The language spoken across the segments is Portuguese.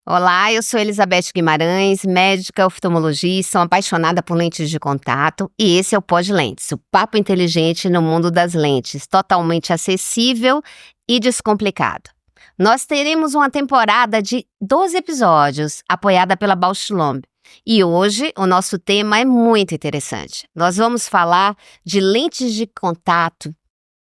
Olá, eu sou Elizabeth Guimarães, médica oftalmologista, sou apaixonada por lentes de contato e esse é o Pod Lentes, o papo inteligente no mundo das lentes, totalmente acessível e descomplicado. Nós teremos uma temporada de 12 episódios, apoiada pela Bausch Lomb. E hoje o nosso tema é muito interessante. Nós vamos falar de lentes de contato.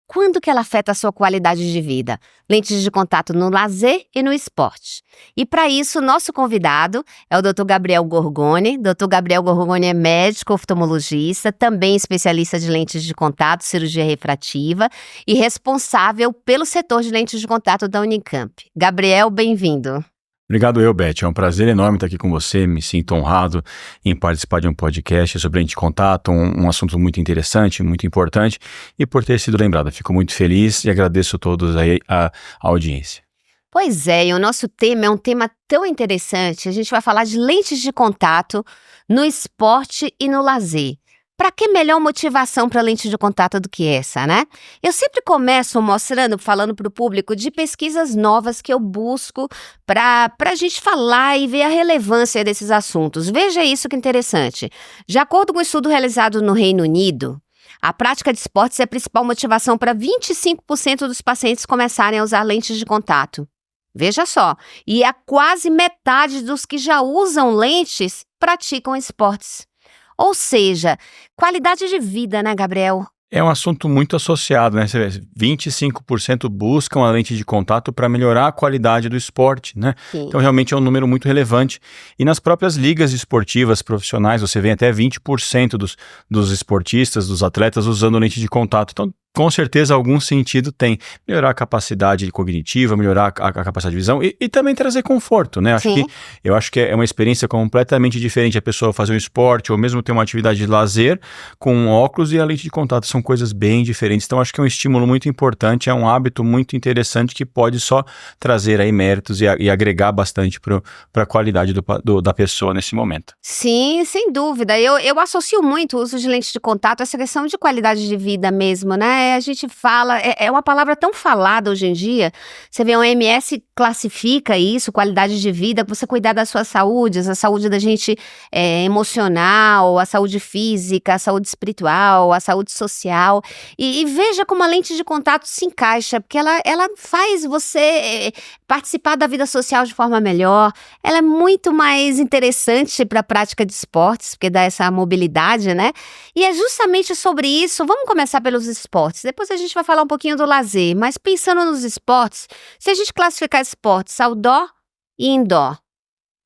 Quando que ela afeta a sua qualidade de vida? Lentes de contato no lazer e no esporte. E para isso, nosso convidado é o Dr. Gabriel Gorgoni. Dr. Gabriel Gorgoni é médico oftalmologista, também especialista de lentes de contato, cirurgia refrativa e responsável pelo setor de lentes de contato da Unicamp. Gabriel, bem-vindo. Obrigado, Beth. É um prazer enorme estar aqui com você. Me sinto honrado em participar de um podcast sobre lente de contato, um assunto muito interessante, muito importante, e por ter sido lembrado. Fico muito feliz e agradeço a todos aí a audiência. Pois é, e o nosso tema é um tema tão interessante. A gente vai falar de lentes de contato no esporte e no lazer. Para que melhor motivação para lente de contato do que essa, né? Eu sempre começo falando para o público de pesquisas novas que eu busco para a gente falar e ver a relevância desses assuntos. Veja isso que interessante. De acordo com um estudo realizado no Reino Unido, a prática de esportes é a principal motivação para 25% dos pacientes começarem a usar lentes de contato. Veja só, e a quase metade dos que já usam lentes praticam esportes. Ou seja, qualidade de vida, né, Gabriel? É um assunto muito associado, né? 25% buscam a lente de contato para melhorar a qualidade do esporte, né? Sim. Então, realmente é um número muito relevante. E nas próprias ligas esportivas profissionais, você vê até 20% dos esportistas, dos atletas, usando lente de contato. Então, com certeza, algum sentido tem. Melhorar a capacidade cognitiva, melhorar a capacidade de visão e também trazer conforto, né? Eu acho que é uma experiência completamente diferente a pessoa fazer um esporte ou mesmo ter uma atividade de lazer com óculos e a lente de contato. São coisas bem diferentes. Então, acho que é um estímulo muito importante, é um hábito muito interessante que pode só trazer aí méritos e agregar bastante para a qualidade da pessoa nesse momento. Sim, sem dúvida. Eu associo muito o uso de lentes de contato a essa questão de qualidade de vida mesmo, né? A gente fala, é uma palavra tão falada hoje em dia. Você vê, a OMS classifica isso, qualidade de vida, você cuidar da sua saúde, a saúde da gente emocional, a saúde física, a saúde espiritual, a saúde social. E veja como a lente de contato se encaixa, porque ela faz você participar da vida social de forma melhor. Ela é muito mais interessante para a prática de esportes, porque dá essa mobilidade, né? E é justamente sobre isso. Vamos começar pelos esportes. Depois a gente vai falar um pouquinho do lazer, mas pensando nos esportes, se a gente classificar esportes outdoor e indoor,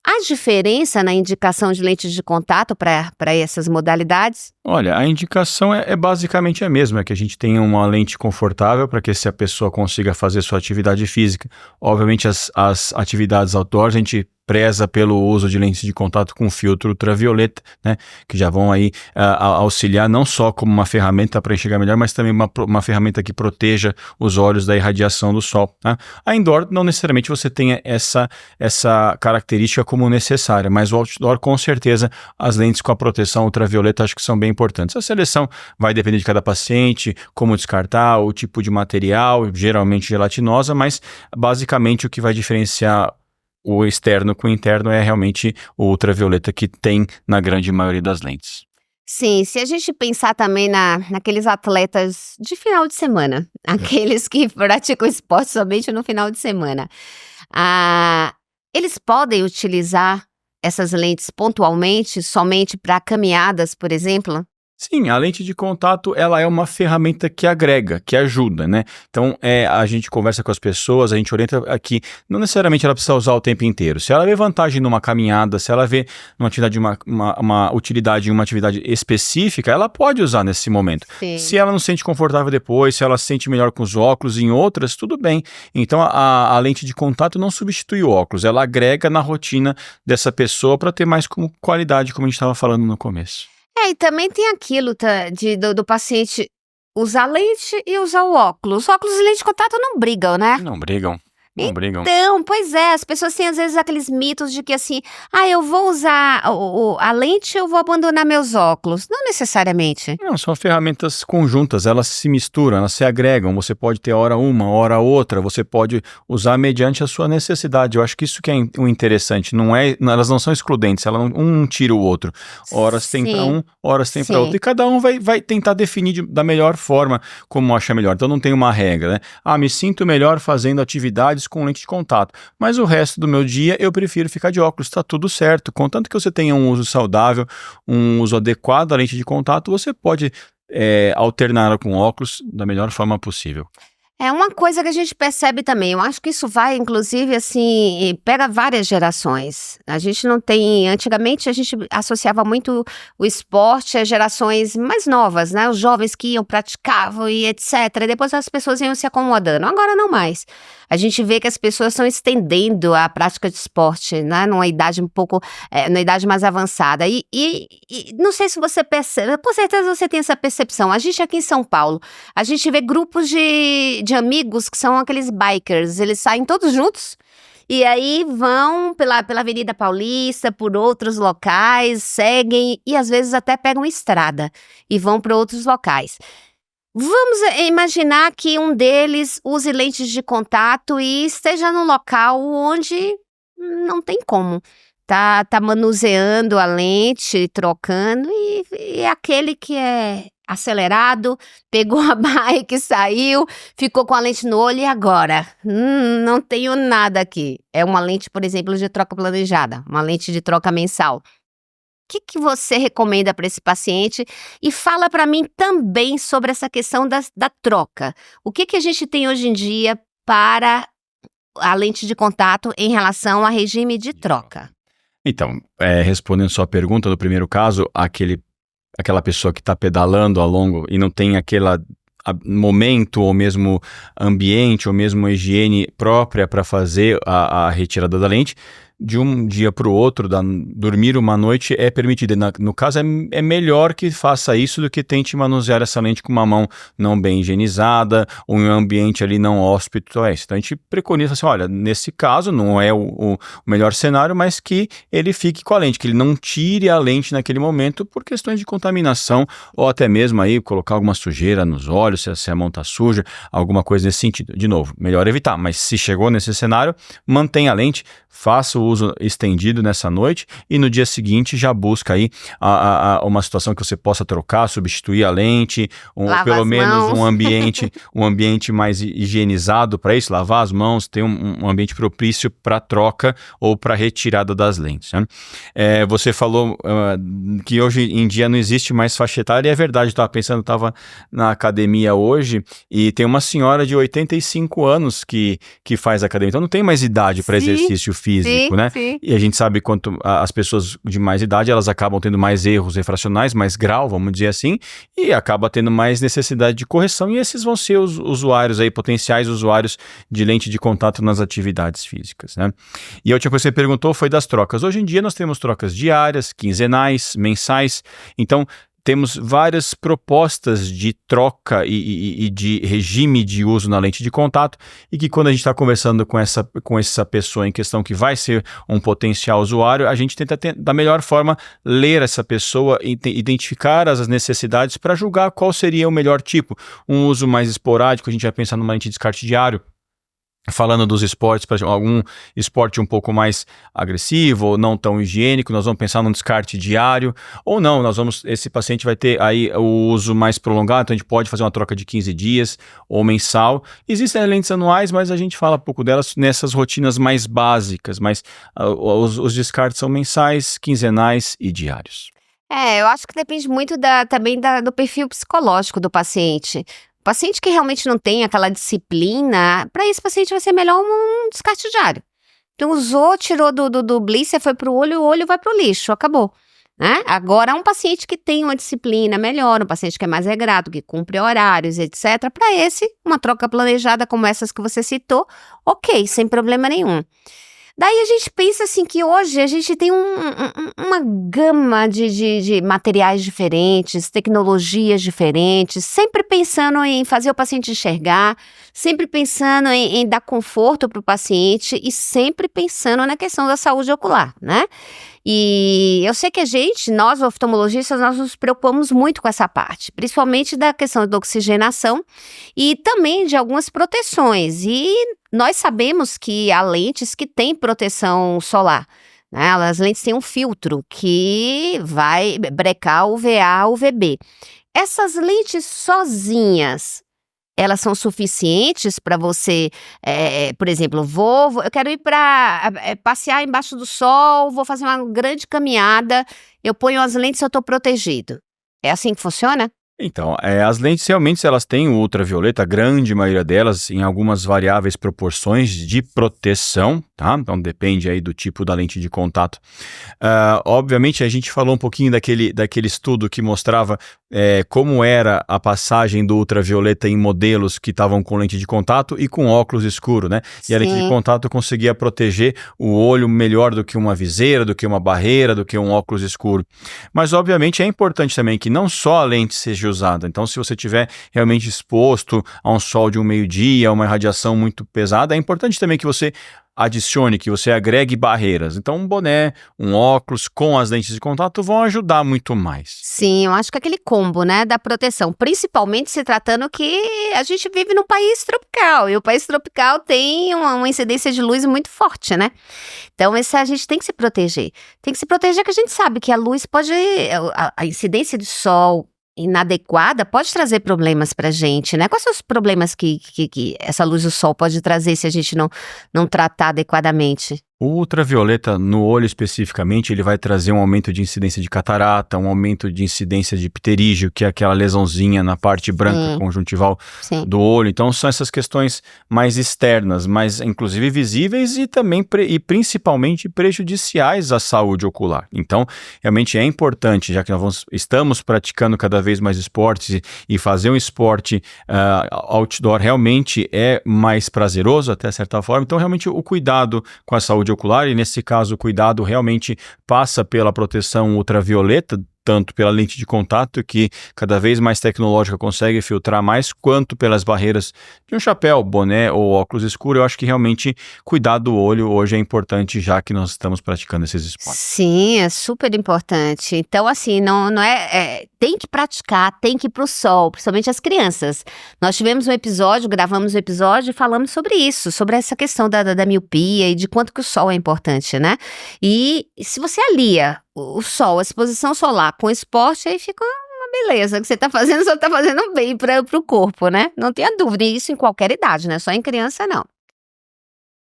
há diferença na indicação de lentes de contato para essas modalidades? Olha, a indicação é basicamente a mesma, é que a gente tenha uma lente confortável para que a pessoa consiga fazer sua atividade física. Obviamente as atividades outdoors a gente preza pelo uso de lentes de contato com filtro ultravioleta, né, que já vão aí auxiliar não só como uma ferramenta para enxergar melhor, mas também uma ferramenta que proteja os olhos da irradiação do sol. Né? A indoor não necessariamente você tenha essa característica como necessária, mas o outdoor com certeza as lentes com a proteção ultravioleta acho que são bem importantes. A seleção vai depender de cada paciente, como descartar, o tipo de material, geralmente gelatinosa, mas basicamente o que vai diferenciar o externo com o interno é realmente o ultravioleta que tem na grande maioria das lentes. Sim, se a gente pensar também naqueles atletas de final de semana, aqueles que praticam esporte somente no final de semana, eles podem utilizar essas lentes pontualmente, somente para caminhadas, por exemplo? Sim, a lente de contato, ela é uma ferramenta que agrega, que ajuda, né? Então, a gente conversa com as pessoas, a gente orienta aqui, não necessariamente ela precisa usar o tempo inteiro. Se ela vê vantagem numa caminhada, se ela vê numa atividade, uma utilidade em uma atividade específica, ela pode usar nesse momento. Sim. Se ela não se sente confortável depois, se ela se sente melhor com os óculos, em outras, tudo bem. Então, a lente de contato não substitui o óculos, ela agrega na rotina dessa pessoa para ter mais qualidade, como a gente estava falando no começo. E também tem aquilo do paciente usar lente e usar o óculos. Os óculos e lente de contato não brigam, né? Não brigam. Não brigam. Então, pois é, as pessoas têm às vezes aqueles mitos de que assim, eu vou usar a lente, eu vou abandonar meus óculos. Não necessariamente. Não, são ferramentas conjuntas, elas se misturam, elas se agregam. Você pode ter hora uma, hora outra, você pode usar mediante a sua necessidade. Eu acho que isso que é o interessante, elas não são excludentes, um tira o outro. Horas tem para um, horas tem para outro. E cada um vai tentar definir da melhor forma como acha melhor. Então não tem uma regra, né? Me sinto melhor fazendo atividades com lente de contato, mas o resto do meu dia eu prefiro ficar de óculos, está tudo certo. Contanto que você tenha um uso saudável, um uso adequado à lente de contato, você pode alternar com óculos da melhor forma possível. É uma coisa que a gente percebe também, eu acho que isso vai, inclusive, assim, pega várias gerações. A gente não tem, antigamente a gente associava muito o esporte a gerações mais novas, né? Os jovens que iam, praticavam e etc. E depois as pessoas iam se acomodando, agora não mais. A gente vê que as pessoas estão estendendo a prática de esporte, né? Numa idade numa idade mais avançada. E não sei se você percebe, com certeza você tem essa percepção. A gente aqui em São Paulo, a gente vê grupos de amigos que são aqueles bikers, eles saem todos juntos e aí vão pela Avenida Paulista, por outros locais, seguem e às vezes até pegam estrada e vão para outros locais. Vamos imaginar que um deles use lentes de contato e esteja num local onde não tem como. Tá manuseando a lente, trocando e aquele que é acelerado, pegou a bike, saiu, ficou com a lente no olho e agora? Não tenho nada aqui. É uma lente, por exemplo, de troca planejada, uma lente de troca mensal. O que você recomenda para esse paciente? E fala para mim também sobre essa questão da troca. O que a gente tem hoje em dia para a lente de contato em relação a regime de troca? Então, respondendo sua pergunta, no primeiro caso, aquela pessoa que está pedalando ao longo e não tem aquele momento ou mesmo ambiente ou mesmo higiene própria para fazer a retirada da lente, de um dia para o outro, dormir uma noite é permitido. No caso, é melhor que faça isso do que tente manusear essa lente com uma mão não bem higienizada ou em um ambiente ali não hóspede. Então a gente preconiza assim, olha, nesse caso não é o melhor cenário, mas que ele fique com a lente, que ele não tire a lente naquele momento por questões de contaminação ou até mesmo aí colocar alguma sujeira nos olhos, se a mão está suja, alguma coisa nesse sentido. De novo, melhor evitar, mas se chegou nesse cenário, mantenha a lente, faça o uso estendido nessa noite e no dia seguinte já busca aí uma situação que você possa trocar, substituir a lente, pelo menos um ambiente mais higienizado para isso, lavar as mãos, ter um ambiente propício para troca ou para retirada das lentes, né? Você falou que hoje em dia não existe mais faixa etária, e é verdade, estava na academia hoje e tem uma senhora de 85 anos que faz academia, então não tem mais idade para exercício físico, né? Sim. E a gente sabe quanto as pessoas de mais idade, elas acabam tendo mais erros refracionais, mais grau, vamos dizer assim, e acaba tendo mais necessidade de correção, e esses vão ser os usuários aí, potenciais usuários de lente de contato nas atividades físicas, né? E a última coisa que você perguntou foi das trocas. Hoje em dia nós temos trocas diárias, quinzenais, mensais, então temos várias propostas de troca e de regime de uso na lente de contato, e que quando a gente está conversando com essa pessoa em questão que vai ser um potencial usuário, a gente tenta da melhor forma ler essa pessoa, identificar as necessidades para julgar qual seria o melhor tipo. Um uso mais esporádico, a gente vai pensar numa lente de descarte diário. Falando dos esportes, para algum esporte um pouco mais agressivo ou não tão higiênico, nós vamos pensar num descarte diário, ou não, esse paciente vai ter aí o uso mais prolongado, então a gente pode fazer uma troca de 15 dias ou mensal. Existem lentes anuais, mas a gente fala pouco delas nessas rotinas mais básicas, mas os descartes são mensais, quinzenais e diários. Eu acho que depende muito também do perfil psicológico do paciente. O paciente que realmente não tem aquela disciplina, para esse paciente vai ser melhor um descarte diário. Então usou, tirou do blícer, foi pro olho, o olho vai pro lixo, acabou. Né? Agora, um paciente que tem uma disciplina melhor, um paciente que é mais regrado, que cumpre horários, etc., para esse, uma troca planejada como essas que você citou, ok, sem problema nenhum. Daí a gente pensa assim que hoje a gente tem uma gama de materiais diferentes, tecnologias diferentes, sempre pensando em fazer o paciente enxergar, sempre pensando em dar conforto para o paciente e sempre pensando na questão da saúde ocular, né? E eu sei que nós oftalmologistas, nós nos preocupamos muito com essa parte, principalmente da questão da oxigenação e também de algumas proteções. E nós sabemos que há lentes que têm proteção solar, né? As lentes têm um filtro que vai brecar o UVA, UVB. Essas lentes sozinhas, elas são suficientes para você, por exemplo, eu quero ir para passear embaixo do sol, vou fazer uma grande caminhada, eu ponho as lentes e eu estou protegido. É assim que funciona? Então, as lentes realmente elas têm o ultravioleta, a grande maioria delas, em algumas variáveis proporções de proteção, tá? Então depende aí do tipo da lente de contato. Obviamente a gente falou um pouquinho daquele estudo que mostrava como era a passagem do ultravioleta em modelos que estavam com lente de contato e com óculos escuro, né? E a lente de contato conseguia proteger o olho melhor do que uma viseira, do que uma barreira, do que um óculos escuro. Mas obviamente é importante também que não só a lente seja usada. Então, se você estiver realmente exposto a um sol de um meio-dia, a uma radiação muito pesada, é importante também que você adicione, que você agregue barreiras. Então, um boné, um óculos com as lentes de contato vão ajudar muito mais. Sim, eu acho que aquele combo, né, da proteção, principalmente se tratando que a gente vive num país tropical, e o país tropical tem uma incidência de luz muito forte, né? Então, a gente tem que se proteger. Tem que se proteger que a gente sabe que a luz a incidência de sol inadequada pode trazer problemas pra gente, né? Quais são os problemas que essa luz do sol pode trazer se a gente não tratar adequadamente? O ultravioleta no olho especificamente, ele vai trazer um aumento de incidência de catarata, um aumento de incidência de pterígio, que é aquela lesãozinha na parte branca conjuntival do olho. Então são essas questões mais externas, mas inclusive visíveis e também e principalmente prejudiciais à saúde ocular. Então realmente é importante, já que nós estamos praticando cada vez mais esportes e fazer um esporte outdoor realmente é mais prazeroso até certa forma. Então realmente o cuidado com a saúde ocular, e nesse caso o cuidado realmente passa pela proteção ultravioleta, tanto pela lente de contato, que cada vez mais tecnológica consegue filtrar mais, quanto pelas barreiras de um chapéu, boné ou óculos escuro. Eu acho que realmente cuidar do olho hoje é importante, já que nós estamos praticando esses esportes. Sim, é super importante. Então, assim, não tem que praticar, tem que ir pro sol, principalmente as crianças. Nós gravamos um episódio e falamos sobre isso, sobre essa questão da miopia e de quanto que o sol é importante, né? E se você alia o sol, a exposição solar com esporte, aí fica uma beleza. O que você tá fazendo, só tá fazendo bem pro corpo, né? Não tenha dúvida, e isso em qualquer idade, né? Só em criança, não.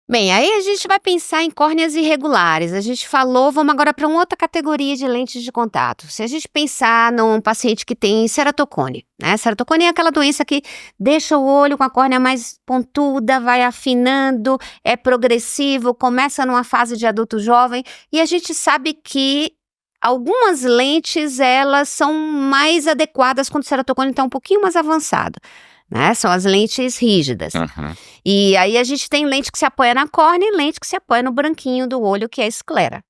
Bem, aí a gente vai pensar em córneas irregulares. A gente falou, vamos agora para uma outra categoria de lentes de contato. Se a gente pensar num paciente que tem ceratocone, né? Ceratocone é aquela doença que deixa o olho com a córnea mais pontuda, vai afinando, é progressivo, começa numa fase de adulto jovem, e a gente sabe que algumas lentes, elas são mais adequadas quando o ceratocone está um pouquinho mais avançado, né? São as lentes rígidas. E aí a gente tem lente que se apoia na córnea e lente que se apoia no branquinho do olho, que é a esclera.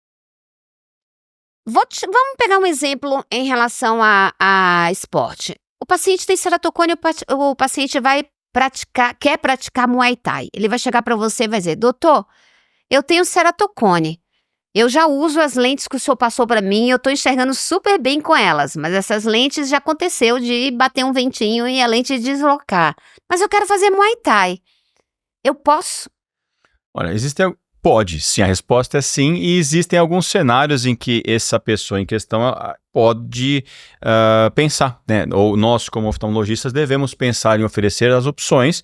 Vamos pegar um exemplo em relação a esporte. O paciente tem ceratocone, o paciente quer praticar Muay Thai. Ele vai chegar para você e vai dizer: doutor, eu tenho ceratocone. Eu já uso as lentes que o senhor passou para mim, eu tô enxergando super bem com elas, mas essas lentes já aconteceu de bater um ventinho e a lente deslocar. Mas eu quero fazer Muay Thai. Eu posso? Olha, pode, sim, a resposta é sim, e existem alguns cenários em que essa pessoa em questão pode pensar, né? Ou nós, como oftalmologistas, devemos pensar em oferecer as opções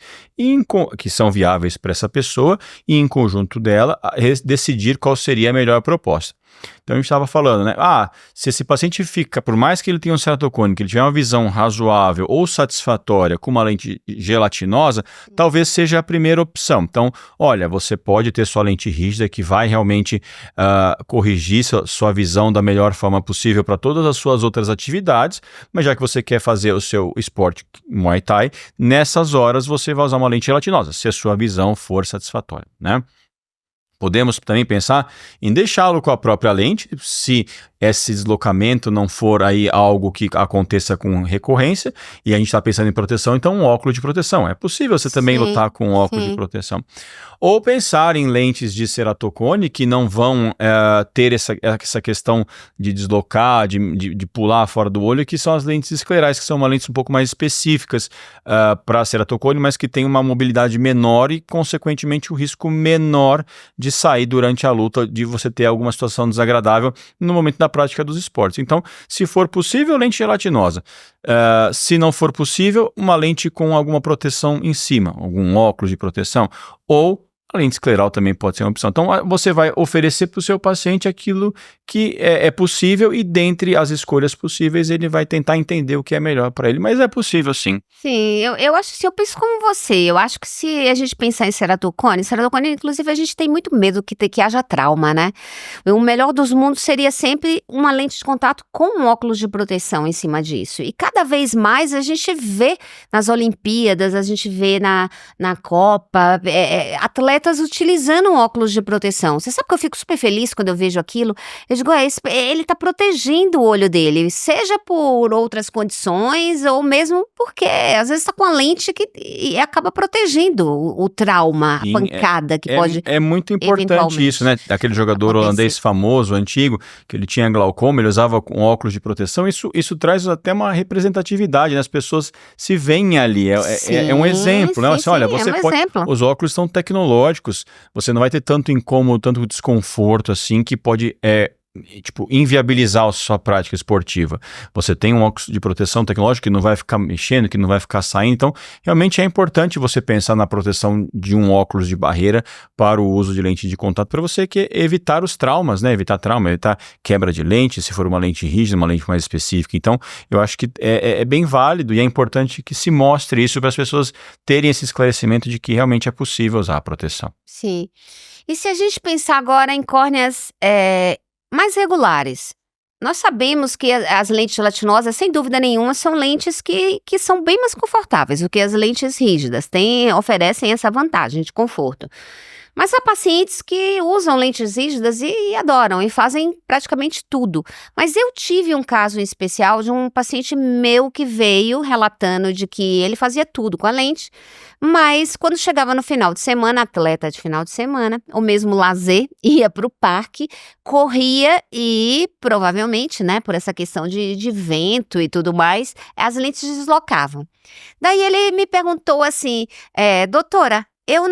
que são viáveis para essa pessoa e, em conjunto dela, decidir qual seria a melhor proposta. Então a gente estava falando, né? Se esse paciente fica, por mais que ele tenha um ceratocone, que ele tiver uma visão razoável ou satisfatória com uma lente gelatinosa, talvez seja a primeira opção. Então, olha, você pode ter sua lente rígida que vai realmente corrigir sua visão da melhor forma possível para todas as suas outras atividades, mas já que você quer fazer o seu esporte Muay Thai, nessas horas você vai usar uma lente gelatinosa, se a sua visão for satisfatória, né? Podemos também pensar em deixá-lo com a própria lente, se esse deslocamento não for aí algo que aconteça com recorrência, e a gente está pensando em proteção, então um óculos de proteção. É possível você também lutar com um óculos de proteção. Ou pensar em lentes de ceratocone que não vão ter essa questão de deslocar, de pular fora do olho, que são as lentes esclerais, que são uma lentes um pouco mais específicas para ceratocone, mas que tem uma mobilidade menor e, consequentemente, o risco menor de sair durante a luta, de você ter alguma situação desagradável no momento da prática dos esportes. Então, se for possível, lente gelatinosa. Se não for possível, uma lente com alguma proteção em cima, algum óculos de proteção, ou a lente escleral também pode ser uma opção. Então, você vai oferecer para o seu paciente aquilo que é possível e, dentre as escolhas possíveis, ele vai tentar entender o que é melhor para ele. Mas é possível, sim. Sim, eu acho que eu penso como você. Eu acho que se a gente pensar em ceratocone, inclusive, a gente tem muito medo que haja trauma, né? O melhor dos mundos seria sempre uma lente de contato com um óculos de proteção em cima disso. E cada vez mais a gente vê nas Olimpíadas, a gente vê na Copa, atletas utilizando óculos de proteção. Você sabe que eu fico super feliz quando eu vejo aquilo? Eu digo, ele tá protegendo o olho dele, seja por outras condições ou mesmo porque às vezes tá com a lente e acaba protegendo o trauma, Sim, a pancada que pode É muito importante isso, né? Aquele jogador holandês famoso, antigo, que ele tinha glaucoma, ele usava um óculos de proteção. Isso traz até uma representatividade, né? As pessoas se veem ali. É um exemplo, né? Assim, olha, você pode. Exemplo. Os óculos são tecnológicos, você não vai ter tanto incômodo, tanto desconforto assim, que pode inviabilizar a sua prática esportiva. Você tem um óculos de proteção tecnológico que não vai ficar mexendo, que não vai ficar saindo, então realmente é importante você pensar na proteção de um óculos de barreira para o uso de lente de contato, para você evitar os traumas, né? Evitar trauma, evitar quebra de lente, se for uma lente rígida, uma lente mais específica. Então, eu acho que é bem válido e é importante que se mostre isso para as pessoas terem esse esclarecimento de que realmente é possível usar a proteção. Sim. E se a gente pensar agora em córneas mais regulares? Nós sabemos que as lentes gelatinosas, sem dúvida nenhuma, são lentes que são bem mais confortáveis do que as lentes rígidas, oferecem essa vantagem de conforto. Mas há pacientes que usam lentes rígidas e adoram e fazem praticamente tudo. Mas eu tive um caso em especial de um paciente meu que veio relatando de que ele fazia tudo com a lente, mas quando chegava no final de semana, atleta de final de semana, ou mesmo lazer, ia para o parque, corria e provavelmente, né, por essa questão de vento e tudo mais, as lentes deslocavam. Daí ele me perguntou assim, doutora, eu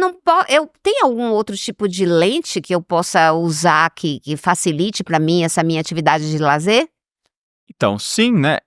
tenho algum outro tipo de lente que eu possa usar que facilite para mim essa minha atividade de lazer? Então, sim, né?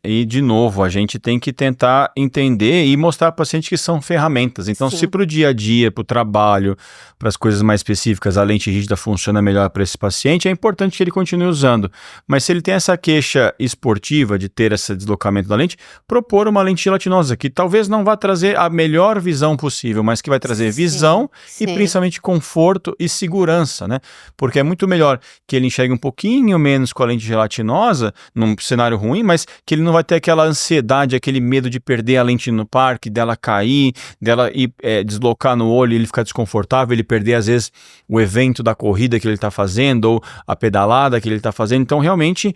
E de novo, a gente tem que tentar entender e mostrar para o paciente que são ferramentas. Então, Sim. se para o dia a dia, para o trabalho, para as coisas mais específicas, a lente rígida funciona melhor para esse paciente, é importante que ele continue usando. Mas se ele tem essa queixa esportiva de ter esse deslocamento da lente, propor uma lente gelatinosa, que talvez não vá trazer a melhor visão possível, mas que vai trazer visão e principalmente conforto e segurança, né? Porque é muito melhor que ele enxergue um pouquinho menos com a lente gelatinosa, num cenário ruim, mas que ele não vai ter aquela ansiedade, aquele medo de perder a lente no parque, dela cair, dela ir deslocar no olho e ele ficar desconfortável, ele perder às vezes o evento da corrida que ele está fazendo ou a pedalada que ele está fazendo. Então realmente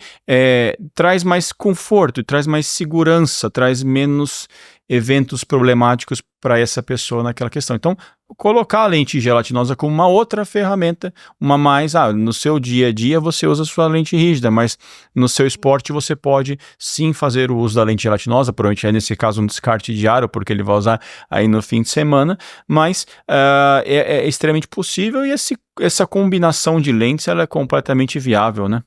traz mais conforto, traz mais segurança, traz menos eventos problemáticos para essa pessoa naquela questão. Então, colocar a lente gelatinosa como uma outra ferramenta, uma mais, no seu dia a dia você usa a sua lente rígida, mas no seu esporte você pode sim fazer o uso da lente gelatinosa, provavelmente nesse caso um descarte diário, porque ele vai usar aí no fim de semana, mas é extremamente possível e essa combinação de lentes ela é completamente viável, né?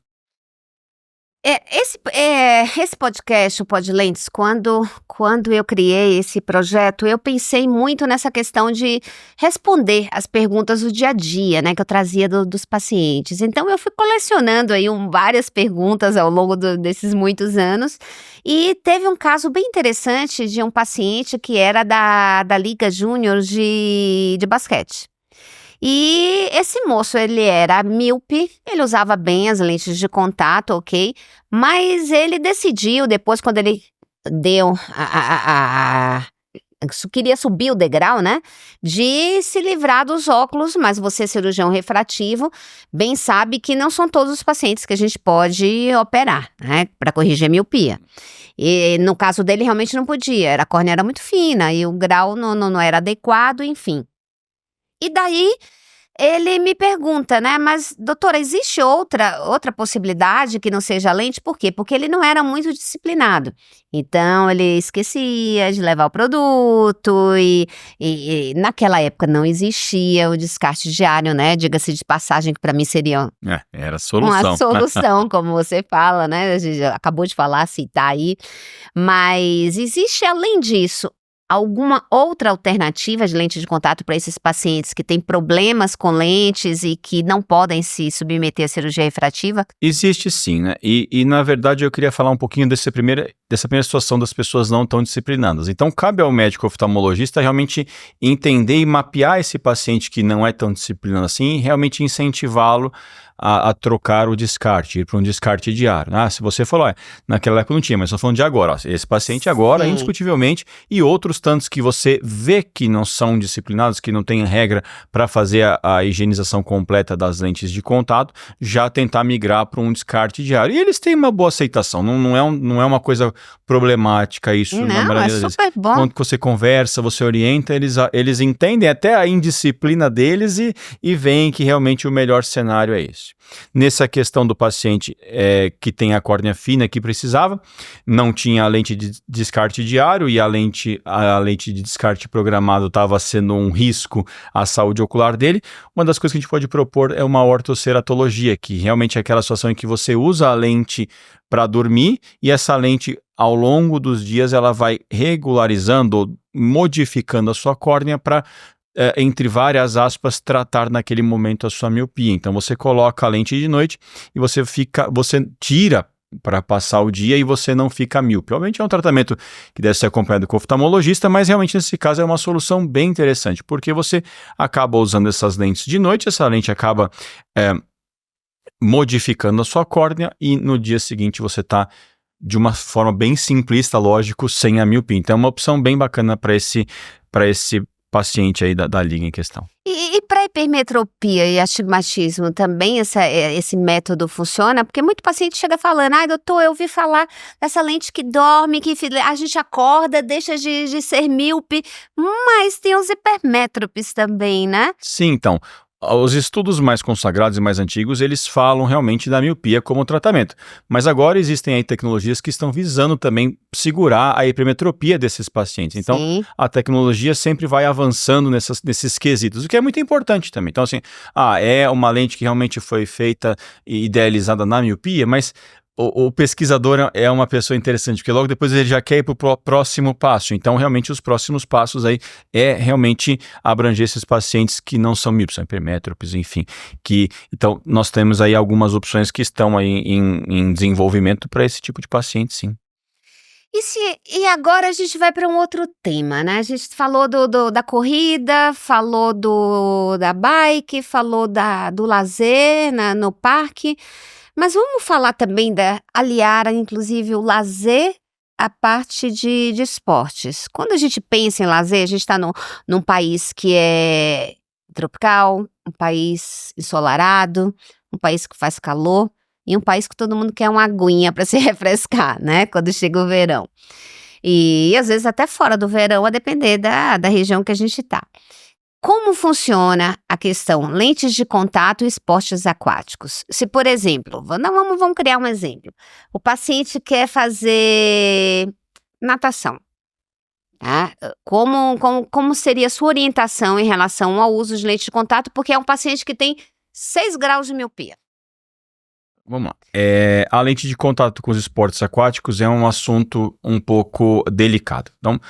Esse podcast, o Podlentes, quando eu criei esse projeto, eu pensei muito nessa questão de responder as perguntas do dia a dia, né, que eu trazia dos pacientes. Então, eu fui colecionando aí várias perguntas ao longo desses muitos anos e teve um caso bem interessante de um paciente que era da Liga Júnior de basquete. E esse moço, ele era míope, ele usava bem as lentes de contato, ok? Mas ele decidiu, depois quando ele deu queria subir o degrau, né, de se livrar dos óculos, mas você, cirurgião refrativo, bem sabe que não são todos os pacientes que a gente pode operar, né, para corrigir a miopia. E no caso dele realmente não podia, a córnea era muito fina e o grau não era adequado, enfim. E daí ele me pergunta, né, mas doutora, existe outra possibilidade que não seja a lente? Por quê? Porque ele não era muito disciplinado. Então ele esquecia de levar o produto e naquela época não existia o descarte diário, né, diga-se de passagem que para mim seria Era a solução. uma solução, como você fala, né, a gente acabou de falar, citar aí, mas existe além disso alguma outra alternativa de lente de contato para esses pacientes que têm problemas com lentes e que não podem se submeter à cirurgia refrativa? Existe sim, né? E na verdade eu queria falar um pouquinho dessa primeira situação das pessoas não tão disciplinadas. Então cabe ao médico oftalmologista realmente entender e mapear esse paciente que não é tão disciplinado assim e realmente incentivá-lo a trocar o descarte, ir para um descarte diário. Se você falou, naquela época não tinha, mas estou falando de agora. Esse paciente agora, Sim. indiscutivelmente, e outros tantos que você vê que não são disciplinados, que não têm regra para fazer a higienização completa das lentes de contato, já tentar migrar para um descarte diário. E eles têm uma boa aceitação, não é uma coisa problemática isso. Não, é super bom. Quando você conversa, você orienta, eles entendem até a indisciplina deles e veem que realmente o melhor cenário é esse. Nessa questão do paciente que tem a córnea fina que precisava, não tinha a lente de descarte diário e a lente de descarte programado estava sendo um risco à saúde ocular dele, uma das coisas que a gente pode propor é uma ortoceratologia, que realmente é aquela situação em que você usa a lente para dormir e essa lente ao longo dos dias ela vai regularizando, modificando a sua córnea para entre várias aspas, tratar naquele momento a sua miopia. Então você coloca a lente de noite e você tira para passar o dia e você não fica míope. Obviamente é um tratamento que deve ser acompanhado com o oftalmologista, mas realmente nesse caso é uma solução bem interessante, porque você acaba usando essas lentes de noite, essa lente acaba modificando a sua córnea e no dia seguinte você está de uma forma bem simplista, lógico, sem a miopia. Então é uma opção bem bacana para esse paciente aí da liga em questão. E para hipermetropia e astigmatismo também esse método funciona? Porque muito paciente chega falando, doutor, eu ouvi falar dessa lente que dorme, que a gente acorda, deixa de ser míope, mas tem os hipermétropes também, né? Sim, então, os estudos mais consagrados e mais antigos, eles falam realmente da miopia como tratamento. Mas agora existem aí tecnologias que estão visando também segurar a hipermetropia desses pacientes. Então, Sim. a tecnologia sempre vai avançando nesses quesitos, o que é muito importante também. Então, assim, é uma lente que realmente foi feita e idealizada na miopia, mas o pesquisador é uma pessoa interessante, porque logo depois ele já quer ir para o próximo passo. Então, realmente, os próximos passos aí é realmente abranger esses pacientes que não são míopes, são hipermétropes, enfim. Então, nós temos aí algumas opções que estão aí em desenvolvimento para esse tipo de paciente, sim. E agora a gente vai para um outro tema, né? A gente falou da corrida, falou da bike, falou do lazer no parque. Mas vamos falar também aliar, inclusive, o lazer à parte de esportes. Quando a gente pensa em lazer, a gente está num país que é tropical, um país ensolarado, um país que faz calor e um país que todo mundo quer uma aguinha para se refrescar, né? Quando chega o verão. E às vezes até fora do verão, a depender da região que a gente está. Como funciona a questão lentes de contato e esportes aquáticos? Se, por exemplo, vamos criar um exemplo. O paciente quer fazer natação, tá? Como seria a sua orientação em relação ao uso de lente de contato? Porque é um paciente que tem 6 graus de miopia. Vamos lá. A lente de contato com os esportes aquáticos é um assunto um pouco delicado. Então,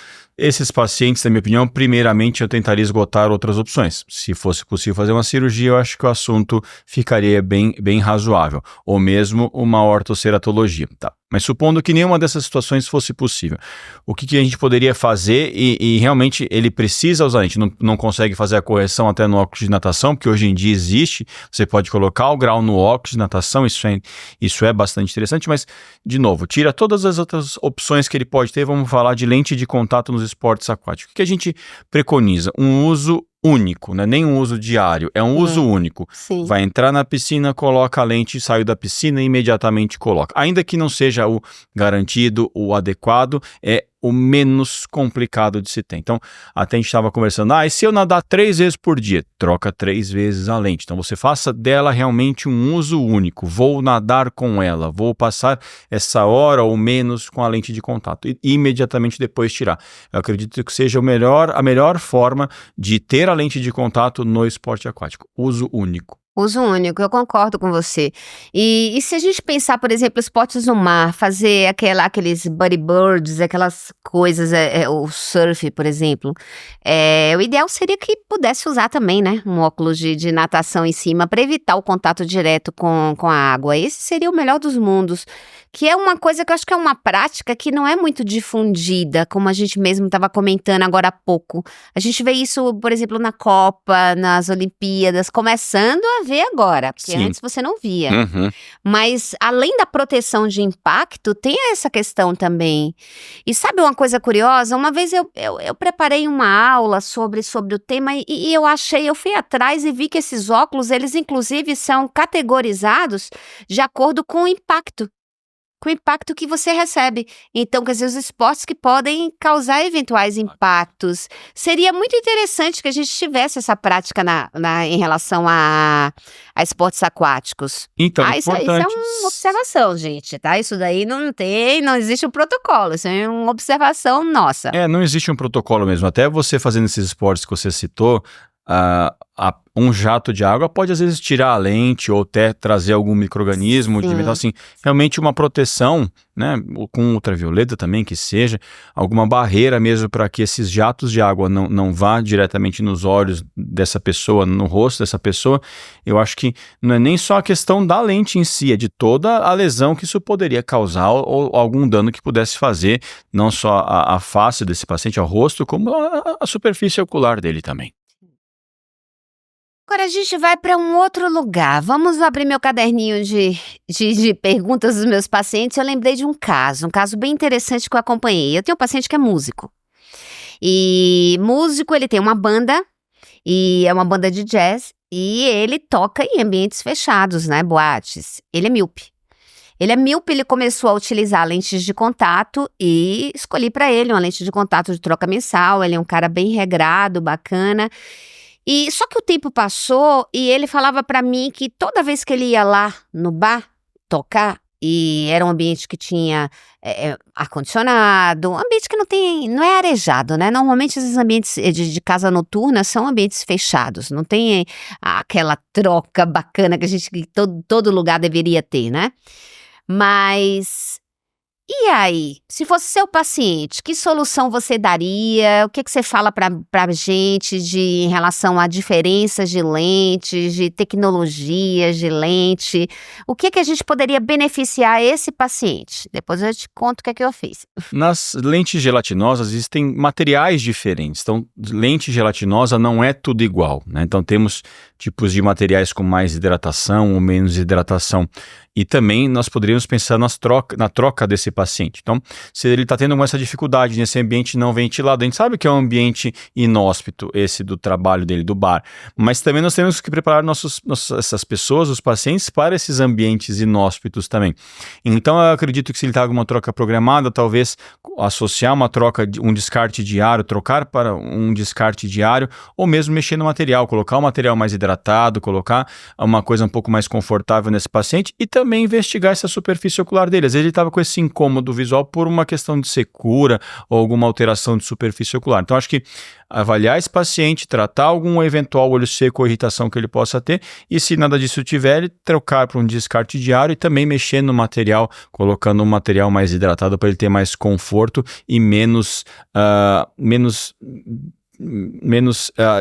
esses pacientes, na minha opinião, primeiramente eu tentaria esgotar outras opções. Se fosse possível fazer uma cirurgia, eu acho que o assunto ficaria bem razoável. Ou mesmo uma ortoceratologia, tá? Mas supondo que nenhuma dessas situações fosse possível, o que a gente poderia fazer e realmente ele precisa usar, a gente não consegue fazer a correção até no óculos de natação, porque hoje em dia existe, você pode colocar o grau no óculos de natação, isso é bastante interessante, mas, de novo, tira todas as outras opções que ele pode ter, vamos falar de lente de contato nos esportes aquáticos. O que a gente preconiza? Um uso único, né? Nem um uso diário, é um uso único. Sim. Vai entrar na piscina, coloca a lente, saiu da piscina e imediatamente coloca. Ainda que não seja o garantido, o adequado, é o menos complicado de se ter. Então, até a gente estava conversando, e se eu nadar 3 vezes por dia? Troca 3 vezes a lente. Então, você faça dela realmente um uso único. Vou nadar com ela, vou passar essa hora ou menos com a lente de contato e imediatamente depois tirar. Eu acredito que seja a melhor forma de ter a lente de contato no esporte aquático. Uso único. Uso único, eu concordo com você. E se a gente pensar, por exemplo, esportes no mar, fazer aqueles bodyboards, aquelas coisas, o surf, por exemplo, o ideal seria que pudesse usar também, né, um óculos de natação em cima para evitar o contato direto com a água. Esse seria o melhor dos mundos, que é uma coisa que eu acho que é uma prática que não é muito difundida, como a gente mesmo estava comentando agora há pouco. A gente vê isso, por exemplo, na Copa, nas Olimpíadas, começando a ver agora, porque Sim. antes você não via. Uhum. Mas, além da proteção de impacto, tem essa questão também. E sabe uma coisa curiosa? Uma vez eu preparei uma aula sobre o tema e eu fui atrás e vi que esses óculos, eles inclusive são categorizados de acordo com o impacto que você recebe. Então, quer dizer, os esportes que podem causar eventuais impactos. Seria muito interessante que a gente tivesse essa prática em relação a esportes aquáticos. Então, Isso é importante. uma observação, gente, tá? Isso daí não existe um protocolo, isso é uma observação nossa. Não existe um protocolo mesmo. Até você fazendo esses esportes que você citou, um jato de água pode às vezes tirar a lente ou até trazer algum micro-organismo de metal, assim, realmente uma proteção, né, com ultravioleta também, que seja, alguma barreira mesmo para que esses jatos de água não vá diretamente nos olhos dessa pessoa, no rosto dessa pessoa. Eu acho que não é nem só a questão da lente em si, é de toda a lesão que isso poderia causar ou algum dano que pudesse fazer, não só a face desse paciente, ao rosto, como a superfície ocular dele também. Agora a gente vai para um outro lugar. Vamos abrir meu caderninho de perguntas dos meus pacientes. Eu lembrei de um caso bem interessante que eu acompanhei. Eu tenho um paciente que é músico. E músico, ele tem uma banda, e é uma banda de jazz, e ele toca em ambientes fechados, né, boates. Ele é míope. Ele começou a utilizar lentes de contato e escolhi para ele uma lente de contato de troca mensal. Ele é um cara bem regrado, bacana. E só que o tempo passou e ele falava pra mim que toda vez que ele ia lá no bar tocar, e era um ambiente que tinha ar-condicionado, um ambiente que não é arejado, né? Normalmente esses ambientes de casa noturna são ambientes fechados, não tem aquela troca bacana que todo lugar deveria ter, né? Mas e aí, se fosse seu paciente, que solução você daria? O que você fala pra gente em relação a diferenças de lentes, de tecnologias de lente? O que a gente poderia beneficiar esse paciente? Depois eu te conto o que eu fiz. Nas lentes gelatinosas existem materiais diferentes, então lente gelatinosa não é tudo igual, né? Então temos tipos de materiais com mais hidratação ou menos hidratação. E também nós poderíamos pensar na troca desse paciente. Então, se ele está tendo essa dificuldade nesse ambiente não ventilado, a gente sabe que é um ambiente inóspito, esse do trabalho dele, do bar. Mas também nós temos que preparar essas pessoas, os pacientes, para esses ambientes inóspitos também. Então, eu acredito que se ele está com uma troca programada, talvez associar uma troca, um descarte diário, trocar para um descarte diário, ou mesmo mexer no material, colocar um material mais hidratado, colocar uma coisa um pouco mais confortável nesse paciente e também investigar essa superfície ocular dele. Às vezes ele estava com esse incômodo visual por uma questão de secura ou alguma alteração de superfície ocular. Então, acho que avaliar esse paciente, tratar algum eventual olho seco ou irritação que ele possa ter e, se nada disso tiver, ele trocar para um descarte diário e também mexer no material, colocando um material mais hidratado para ele ter mais conforto e menos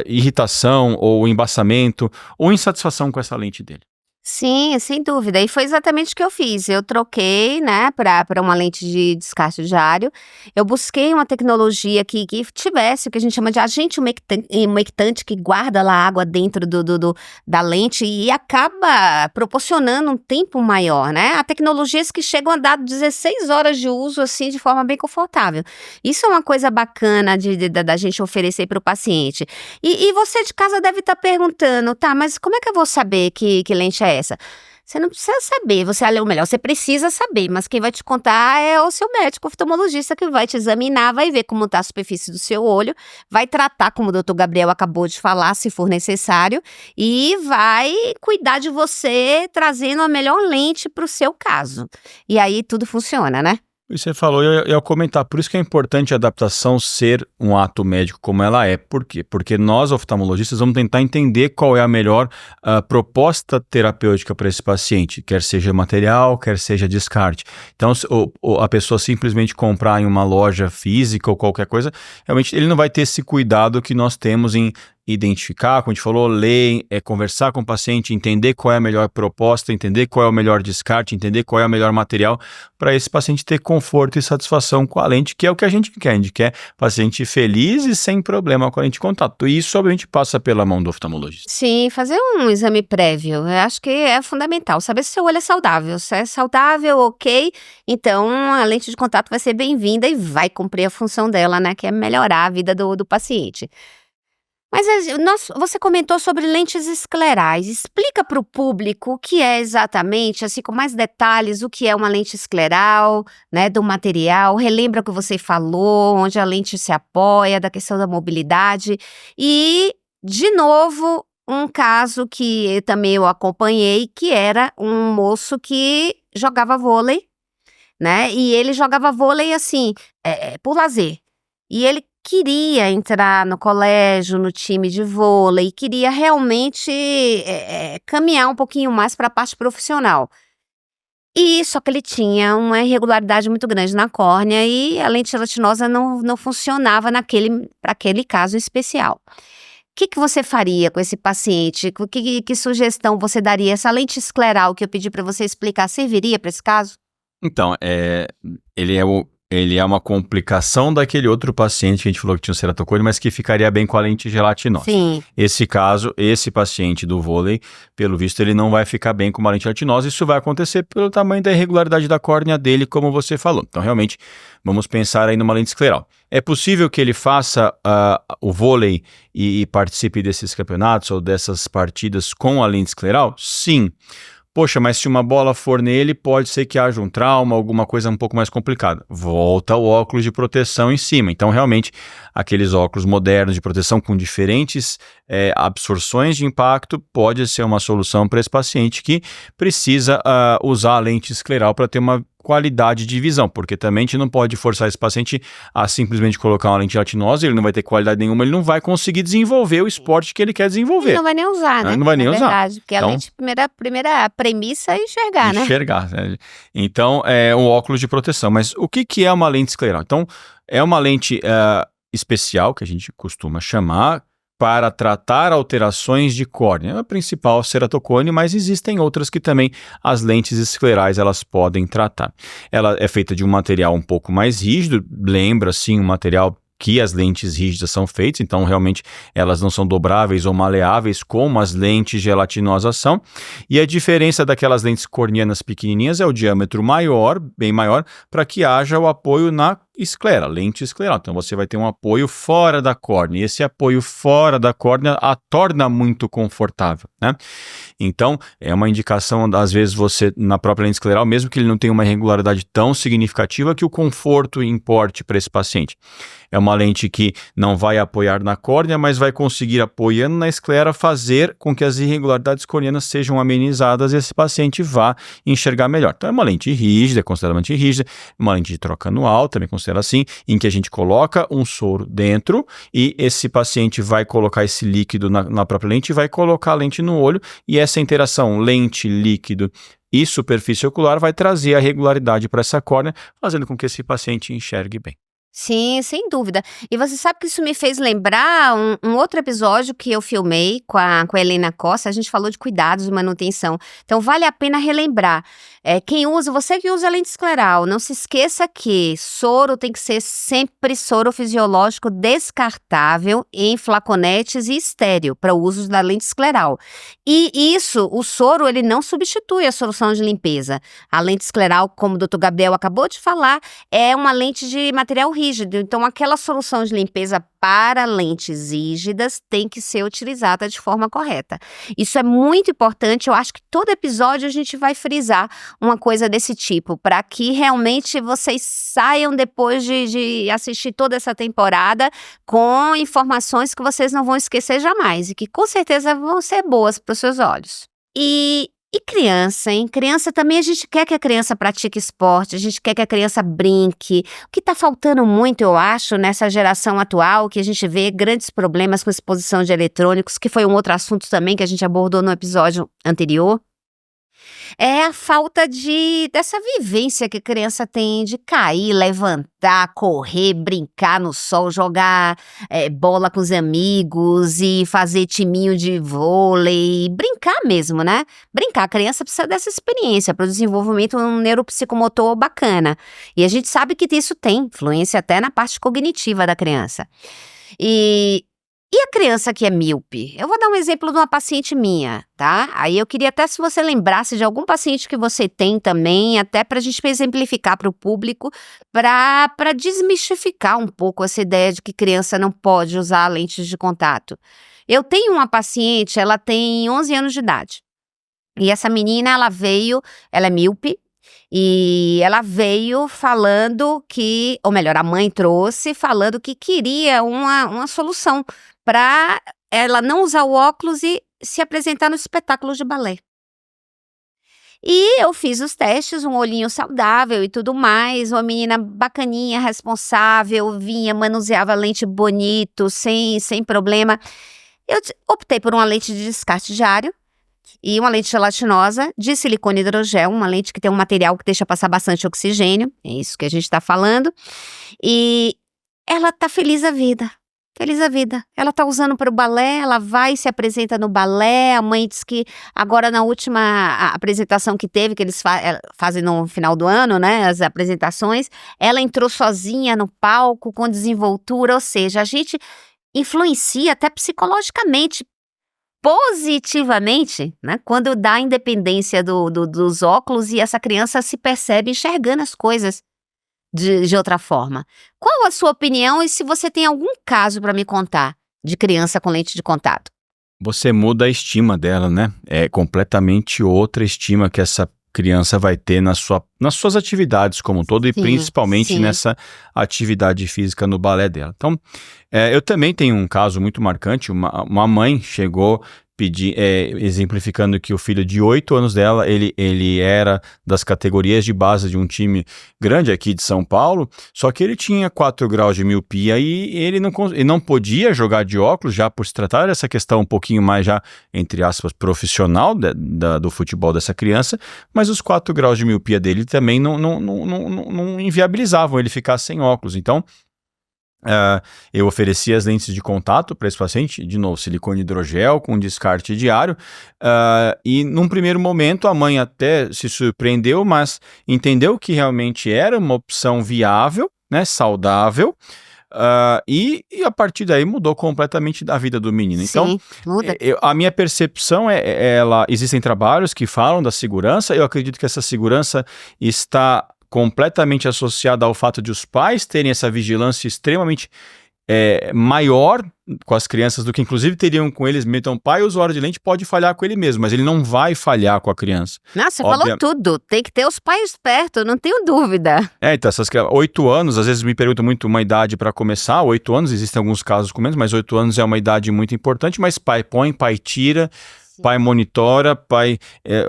irritação ou embaçamento ou insatisfação com essa lente dele. Sim, sem dúvida. E foi exatamente o que eu fiz. Eu troquei, né, para uma lente de descarte diário. Eu busquei uma tecnologia que tivesse o que a gente chama de agente umectante, que guarda lá a água dentro da lente e acaba proporcionando um tempo maior, né? Há tecnologias que chegam a dar 16 horas de uso, assim, de forma bem confortável. Isso é uma coisa bacana da gente oferecer para o paciente. E você de casa deve estar perguntando, tá, mas como é que eu vou saber que lente é essa? Você não precisa saber, ou melhor, você precisa saber, mas quem vai te contar é o seu médico oftalmologista que vai te examinar, vai ver como está a superfície do seu olho, vai tratar, como o doutor Gabriel acabou de falar, se for necessário, e vai cuidar de você trazendo a melhor lente para o seu caso. E aí tudo funciona, né? E você falou, eu ia comentar, por isso que é importante a adaptação ser um ato médico como ela é. Por quê? Porque nós, oftalmologistas, vamos tentar entender qual é a melhor proposta terapêutica para esse paciente, quer seja material, quer seja descarte. Então, a pessoa simplesmente comprar em uma loja física ou qualquer coisa, realmente ele não vai ter esse cuidado que nós temos em identificar, como a gente falou, ler, conversar com o paciente, entender qual é a melhor proposta, entender qual é o melhor descarte, entender qual é o melhor material para esse paciente ter conforto e satisfação com a lente, que é o que a gente quer. A gente quer paciente feliz e sem problema com a lente de contato. E isso, obviamente, passa pela mão do oftalmologista. Sim, fazer um exame prévio, eu acho que é fundamental, saber se seu olho é saudável. Se é saudável, ok, então a lente de contato vai ser bem-vinda e vai cumprir a função dela, né, que é melhorar a vida do paciente. Mas você comentou sobre lentes esclerais. Explica para o público o que é exatamente, assim, com mais detalhes, o que é uma lente escleral, né, do material. Relembra o que você falou, onde a lente se apoia, da questão da mobilidade. E, de novo, um caso que também eu acompanhei, que era um moço que jogava vôlei, né? E ele jogava vôlei, assim, por lazer. E ele queria entrar no colégio, no time de vôlei, queria realmente caminhar um pouquinho mais para a parte profissional. E só que ele tinha uma irregularidade muito grande na córnea e a lente gelatinosa não funcionava para aquele caso especial. O que você faria com esse paciente? Que sugestão você daria? Essa lente escleral que eu pedi para você explicar, serviria para esse caso? Então, ele é uma complicação daquele outro paciente que a gente falou que tinha um ceratocone, mas que ficaria bem com a lente gelatinosa. Sim. Esse caso, esse paciente do vôlei, pelo visto, ele não vai ficar bem com uma lente gelatinosa. Isso vai acontecer pelo tamanho da irregularidade da córnea dele, como você falou. Então, realmente, vamos pensar aí numa lente escleral. É possível que ele faça o vôlei e participe desses campeonatos ou dessas partidas com a lente escleral? Sim. Poxa, mas se uma bola for nele, pode ser que haja um trauma, alguma coisa um pouco mais complicada. Volta o óculos de proteção em cima. Então, realmente, aqueles óculos modernos de proteção com diferentes absorções de impacto pode ser uma solução para esse paciente que precisa usar a lente escleral para ter uma qualidade de visão, porque também a gente não pode forçar esse paciente a simplesmente colocar uma lente gelatinosa, ele não vai ter qualidade nenhuma, ele não vai conseguir desenvolver o esporte que ele quer desenvolver. Ele não vai nem usar, né? Não vai nem usar. Verdade, porque Então, a lente, primeira premissa é enxergar, né? Enxergar, né? Então, é um óculos de proteção. Mas o que é uma lente escleral? Então, é uma lente especial, que a gente costuma chamar, para tratar alterações de córnea. É a principal ceratocone, mas existem outras que também as lentes esclerais elas podem tratar. Ela é feita de um material um pouco mais rígido, lembra sim um material que as lentes rígidas são feitas, então realmente elas não são dobráveis ou maleáveis como as lentes gelatinosas são, e a diferença daquelas lentes corneanas pequenininhas é o diâmetro maior, bem maior, para que haja o apoio na esclera, lente escleral. Então você vai ter um apoio fora da córnea, e esse apoio fora da córnea a torna muito confortável, né? Então, é uma indicação, às vezes, você, na própria lente escleral, mesmo que ele não tenha uma irregularidade tão significativa, que o conforto importe para esse paciente. É uma lente que não vai apoiar na córnea, mas vai conseguir, apoiando na esclera, fazer com que as irregularidades corneanas sejam amenizadas e esse paciente vá enxergar melhor. Então, é uma lente rígida, consideradamente rígida, uma lente de troca anual, também considera assim, em que a gente coloca um soro dentro e esse paciente vai colocar esse líquido na própria lente e vai colocar a lente no olho, e essa interação lente-líquido e superfície ocular vai trazer a regularidade para essa córnea, fazendo com que esse paciente enxergue bem. Sim, sem dúvida. E você sabe que isso me fez lembrar um outro episódio que eu filmei com a Helena Costa. A gente falou de cuidados de manutenção. Então, vale a pena relembrar. Você que usa lente escleral, não se esqueça que soro tem que ser sempre soro fisiológico descartável em flaconetes e estéreo para o uso da lente escleral. E o soro, ele não substitui a solução de limpeza. A lente escleral, como o Dr. Gabriel acabou de falar, é uma lente de material rígido, então aquela solução de limpeza para lentes rígidas tem que ser utilizada de forma correta. Isso é muito importante, eu acho que todo episódio a gente vai frisar uma coisa desse tipo, para que realmente vocês saiam depois de assistir toda essa temporada com informações que vocês não vão esquecer jamais e que com certeza vão ser boas para os seus olhos. E criança, hein? Criança também, a gente quer que a criança pratique esporte, a gente quer que a criança brinque. O que está faltando muito, eu acho, nessa geração atual, que a gente vê grandes problemas com exposição de eletrônicos, que foi um outro assunto também que a gente abordou no episódio anterior, é a falta dessa vivência que a criança tem de cair, levantar, correr, brincar no sol, jogar bola com os amigos e fazer timinho de vôlei, brincar mesmo, né? Brincar, a criança precisa dessa experiência para o desenvolvimento neuropsicomotor bacana. E a gente sabe que isso tem influência até na parte cognitiva da criança. E a criança que é míope? Eu vou dar um exemplo de uma paciente minha, tá? Aí eu queria até se você lembrasse de algum paciente que você tem também, até pra gente exemplificar para o público, para desmistificar um pouco essa ideia de que criança não pode usar lentes de contato. Eu tenho uma paciente, ela tem 11 anos de idade. E essa menina, ela é míope. E ela veio falando ou melhor, a mãe trouxe falando que queria uma solução para ela não usar o óculos e se apresentar nos espetáculos de balé. E eu fiz os testes, um olhinho saudável e tudo mais, uma menina bacaninha, responsável, vinha, manuseava lente bonito, sem problema. Eu optei por uma lente de descarte diário e uma lente gelatinosa de silicone hidrogel, uma lente que tem um material que deixa passar bastante oxigênio, é isso que a gente está falando. E ela tá feliz a vida. Feliz a vida. Ela tá usando para o balé, ela vai e se apresenta no balé. A mãe diz que agora na última apresentação que teve, que eles fazem no final do ano, né, as apresentações, ela entrou sozinha no palco, com desenvoltura, ou seja, a gente influencia até psicologicamente, positivamente, né, quando dá a independência dos óculos e essa criança se percebe enxergando as coisas de outra forma. Qual a sua opinião e se você tem algum caso para me contar de criança com lente de contato? Você muda a estima dela, né? É completamente outra estima que essa criança vai ter nas suas atividades como um todo e principalmente nessa atividade física no balé dela. Então, eu também tenho um caso muito marcante. Uma mãe chegou exemplificando que o filho de 8 anos dela, ele era das categorias de base de um time grande aqui de São Paulo, só que ele tinha 4 graus de miopia e ele não podia jogar de óculos, já por se tratar dessa questão um pouquinho mais já, entre aspas, profissional do futebol dessa criança, mas os 4 graus de miopia dele também não inviabilizavam ele ficar sem óculos. Então, eu ofereci as lentes de contato para esse paciente, de novo, silicone hidrogel com descarte diário, e num primeiro momento a mãe até se surpreendeu, mas entendeu que realmente era uma opção viável, né, saudável, e a partir daí mudou completamente a vida do menino. Então, muda. A minha percepção existem trabalhos que falam da segurança, eu acredito que essa segurança está completamente associada ao fato de os pais terem essa vigilância extremamente maior com as crianças do que inclusive teriam com eles mesmo. Então, o pai usuário de lente pode falhar com ele mesmo, mas ele não vai falhar com a criança. Nossa, você falou tudo. Tem que ter os pais perto, não tenho dúvida. Então, 8 anos, às vezes me perguntam muito uma idade para começar. 8 anos, existem alguns casos com menos, mas 8 anos é uma idade muito importante, mas pai põe, pai tira. Pai monitora, pai,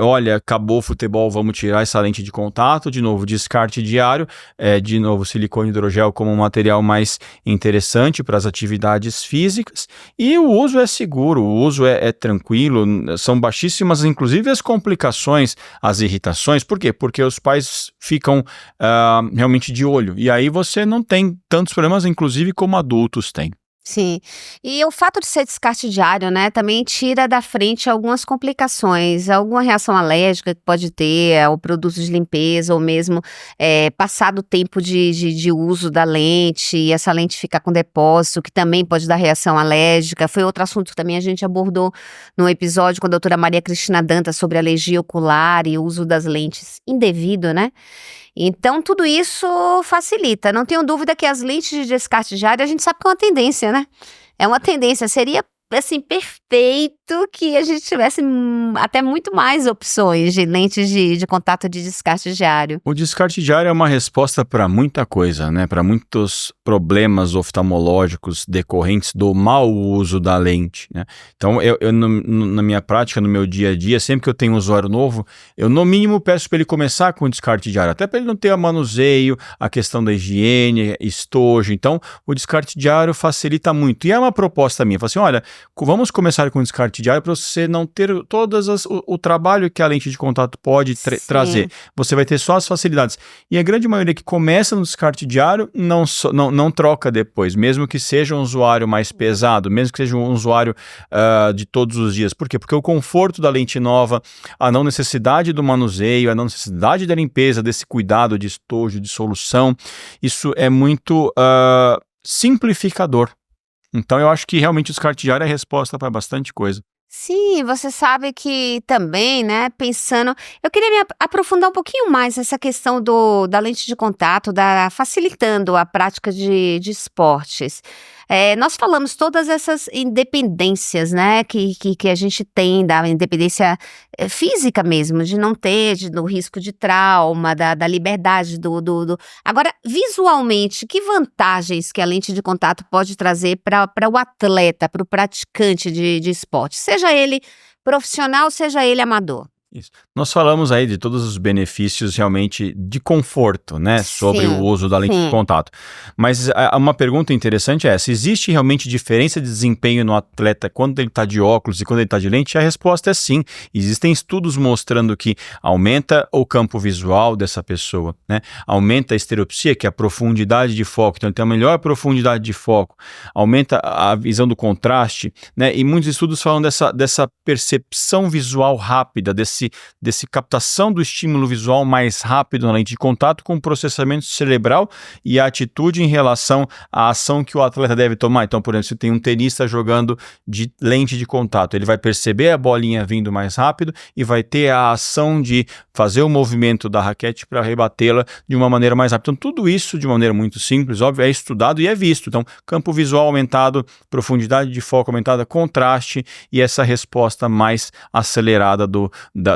olha, acabou o futebol, vamos tirar essa lente de contato, de novo, descarte diário, de novo, silicone hidrogel como um material mais interessante para as atividades físicas, e o uso é seguro, o uso é tranquilo, são baixíssimas, inclusive as complicações, as irritações, por quê? Porque os pais ficam realmente de olho, e aí você não tem tantos problemas, inclusive como adultos têm. Sim. E o fato de ser descarte diário, né, também tira da frente algumas complicações, alguma reação alérgica que pode ter ao produto de limpeza, ou mesmo passado o tempo de uso da lente, e essa lente ficar com depósito, que também pode dar reação alérgica. Foi outro assunto que também a gente abordou no episódio com a doutora Maria Cristina Dantas sobre alergia ocular e o uso das lentes indevido, né? Então, tudo isso facilita. Não tenho dúvida que as lentes de descarte diário, a gente sabe que é uma tendência, né? É uma tendência. Seria, assim, perfeito que a gente tivesse até muito mais opções de lentes de contato de descarte diário. O descarte diário é uma resposta para muita coisa, né? Para muitos problemas oftalmológicos decorrentes do mau uso da lente, né? Então, eu na minha prática, no meu dia a dia, sempre que eu tenho um usuário novo, eu no mínimo peço para ele começar com o descarte diário, até para ele não ter manuseio, a questão da higiene, estojo. Então, o descarte diário facilita muito. E é uma proposta minha, falo assim, olha, vamos começar com o descarte diário para você não ter o trabalho que a lente de contato pode trazer. Você vai ter só as facilidades. E a grande maioria que começa no descarte diário não troca depois, mesmo que seja um usuário mais pesado, mesmo que seja um usuário de todos os dias. Por quê? Porque o conforto da lente nova, a não necessidade do manuseio, a não necessidade da limpeza, desse cuidado de estojo, de solução, isso é muito simplificador. Então, eu acho que realmente o descarte diário é a resposta para bastante coisa. Sim, você sabe que também, né, pensando, eu queria me aprofundar um pouquinho mais nessa questão da lente de contato, facilitando a prática de esportes. Nós falamos todas essas independências, né, que a gente tem, da independência física mesmo, de não ter do risco de trauma, da liberdade Agora, visualmente, que vantagens que a lente de contato pode trazer para o atleta, para o praticante de esporte, seja ele profissional, seja ele amador? Isso. Nós falamos aí de todos os benefícios realmente de conforto, né, sobre o uso da lente de contato. Mas uma pergunta interessante é essa: existe realmente diferença de desempenho no atleta quando ele está de óculos e quando ele está de lente? A resposta é sim. Existem estudos mostrando que aumenta o campo visual dessa pessoa, né? Aumenta a estereopsia, que é a profundidade de foco, então ele tem a melhor profundidade de foco, aumenta a visão do contraste, né? E muitos estudos falam dessa percepção visual rápida, desse captação do estímulo visual mais rápido na lente de contato, com processamento cerebral e a atitude em relação à ação que o atleta deve tomar. Então, por exemplo, se tem um tenista jogando de lente de contato, ele vai perceber a bolinha vindo mais rápido e vai ter a ação de fazer o movimento da raquete para rebatê-la de uma maneira mais rápida. Então, tudo isso de maneira muito simples, óbvio, é estudado e é visto. Então, campo visual aumentado, profundidade de foco aumentada, contraste e essa resposta mais acelerada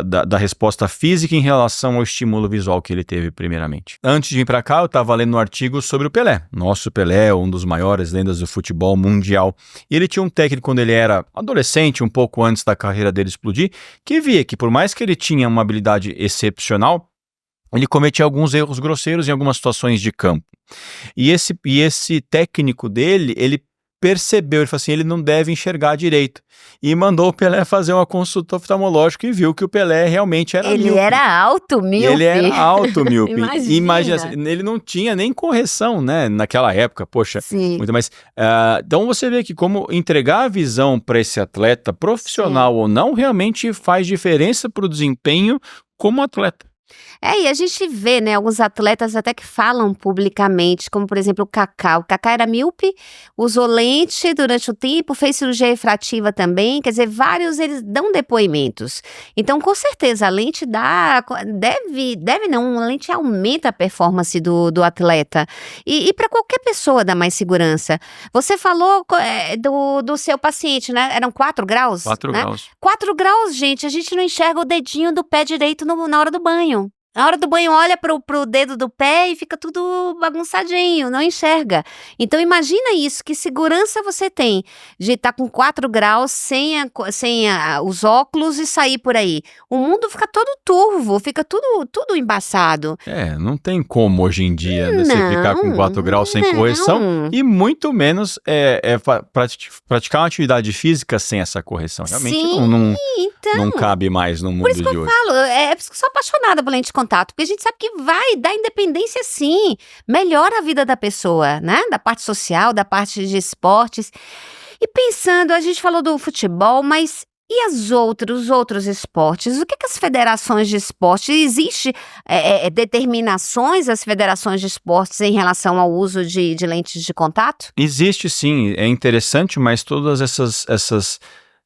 da resposta física em relação ao estímulo visual que ele teve primeiramente. Antes de vir para cá, eu estava lendo um artigo sobre o Pelé. Nosso Pelé, um dos maiores lendas do futebol mundial. E ele tinha um técnico quando ele era adolescente, um pouco antes da carreira dele explodir, que via que por mais que ele tinha uma habilidade excepcional, ele cometia alguns erros grosseiros em algumas situações de campo. E esse técnico dele, ele percebeu, ele falou assim, ele não deve enxergar direito. E mandou o Pelé fazer uma consulta oftalmológica e viu que o Pelé realmente era míope. Ele era alto míope. Ele era alto míope. Imagina assim, ele não tinha nem correção, né, naquela época, poxa. Sim. Muito mais. Então você vê que como entregar a visão para esse atleta, profissional ou não, realmente faz diferença para o desempenho como atleta. E a gente vê, né, alguns atletas até que falam publicamente, como por exemplo o Kaká. O Kaká era míope, usou lente durante o tempo, fez cirurgia refrativa também, quer dizer, vários eles dão depoimentos. Então, com certeza, a lente a lente aumenta a performance do atleta. E para qualquer pessoa dá mais segurança. Você falou do seu paciente, né? Eram 4 graus? 4 né? graus. 4 graus, gente, a gente não enxerga o dedinho do pé direito na hora do banho. Na hora do banho, olha pro dedo do pé e fica tudo bagunçadinho, não enxerga. Então, imagina isso, que segurança você tem de estar com 4 graus sem os óculos e sair por aí. O mundo fica todo turvo, fica tudo embaçado. Não tem como hoje em dia, né, você ficar com 4 graus sem correção e muito menos praticar uma atividade física sem essa correção. Realmente não cabe mais no mundo de hoje. Por isso que eu falo, por isso que eu sou apaixonada por lente de contato, porque a gente sabe que vai dar independência sim, melhora a vida da pessoa, né? Da parte social, da parte de esportes. E pensando, a gente falou do futebol, mas e os outros esportes? O que as federações de esporte, existe determinações das federações de esportes em relação ao uso de lentes de contato? Existe sim, é interessante, mas todas essas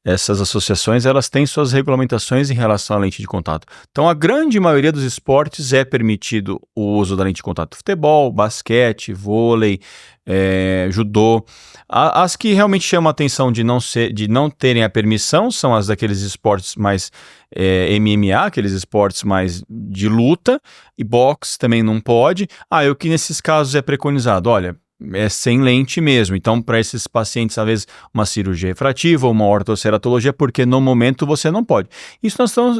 associações, elas têm suas regulamentações em relação à lente de contato. Então, a grande maioria dos esportes é permitido o uso da lente de contato. Futebol, basquete, vôlei, judô. As que realmente chamam a atenção de não terem a permissão são as daqueles esportes mais MMA, aqueles esportes mais de luta, e boxe também não pode. O que nesses casos é preconizado? Olha, é sem lente mesmo, então para esses pacientes, às vezes, uma cirurgia refrativa ou uma ortoceratologia, porque no momento você não pode. Isso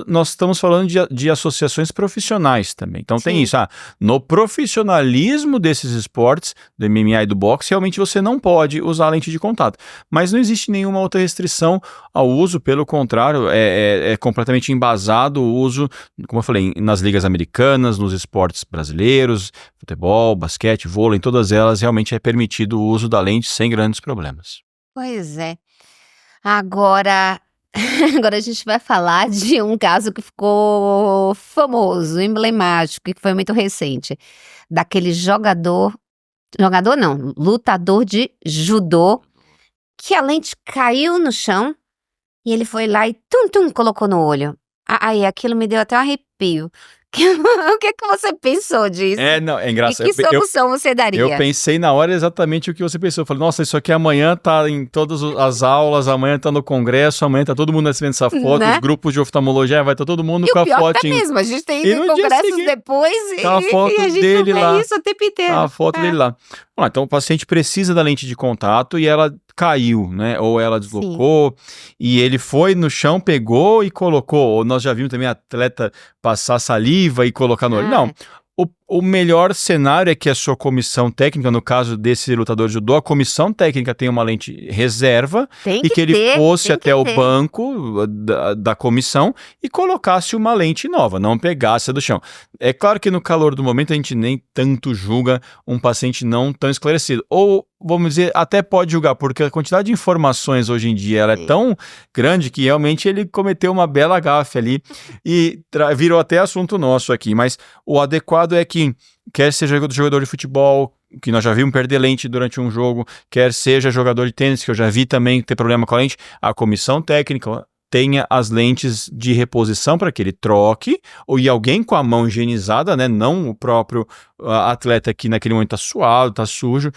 nós estamos falando de associações profissionais também, então tem isso, no profissionalismo desses esportes, do MMA e do boxe, realmente você não pode usar lente de contato, mas não existe nenhuma outra restrição ao uso, pelo contrário, é completamente embasado o uso, como eu falei, nas ligas americanas, nos esportes brasileiros, futebol, basquete, vôlei, em todas elas realmente é permitido o uso da lente sem grandes problemas. Pois é. Agora a gente vai falar de um caso que ficou famoso, emblemático, que foi muito recente, daquele lutador de judô, que a lente caiu no chão e ele foi lá e colocou no olho. Aquilo me deu até um arrepio. O que você pensou disso? É engraçado. E que solução você daria? Eu pensei na hora exatamente o que você pensou. Eu falei, nossa, isso aqui amanhã tá em todas as aulas, amanhã tá no congresso, amanhã tá todo mundo recebendo essa foto, né? Os grupos de oftalmologia, vai estar todo mundo com a foto. É mesmo, a gente tem congressos depois tá a foto e a gente dele não vê isso o tempo inteiro. Tá a foto dele lá. Então o paciente precisa da lente de contato e ela caiu, né? Ou ela deslocou. Sim. E ele foi no chão, pegou e colocou. Ou nós já vimos também atleta passar saliva e colocar no olho. Não. O melhor cenário é que a sua comissão técnica, no caso desse lutador de judô, a comissão técnica tem uma lente reserva e que ele fosse até o banco da comissão e colocasse uma lente nova, não pegasse a do chão. É claro que no calor do momento a gente nem tanto julga um paciente não tão esclarecido. Ou, vamos dizer, até pode julgar, porque a quantidade de informações hoje em dia ela é tão grande que realmente ele cometeu uma bela gafe ali e virou até assunto nosso aqui. Mas o adequado é que quer seja jogador de futebol, que nós já vimos perder lente durante um jogo, quer seja jogador de tênis, que eu já vi também ter problema com a lente, a comissão técnica tenha as lentes de reposição para que ele troque, e alguém com a mão higienizada, né, não o próprio atleta que naquele momento está suado, está sujo,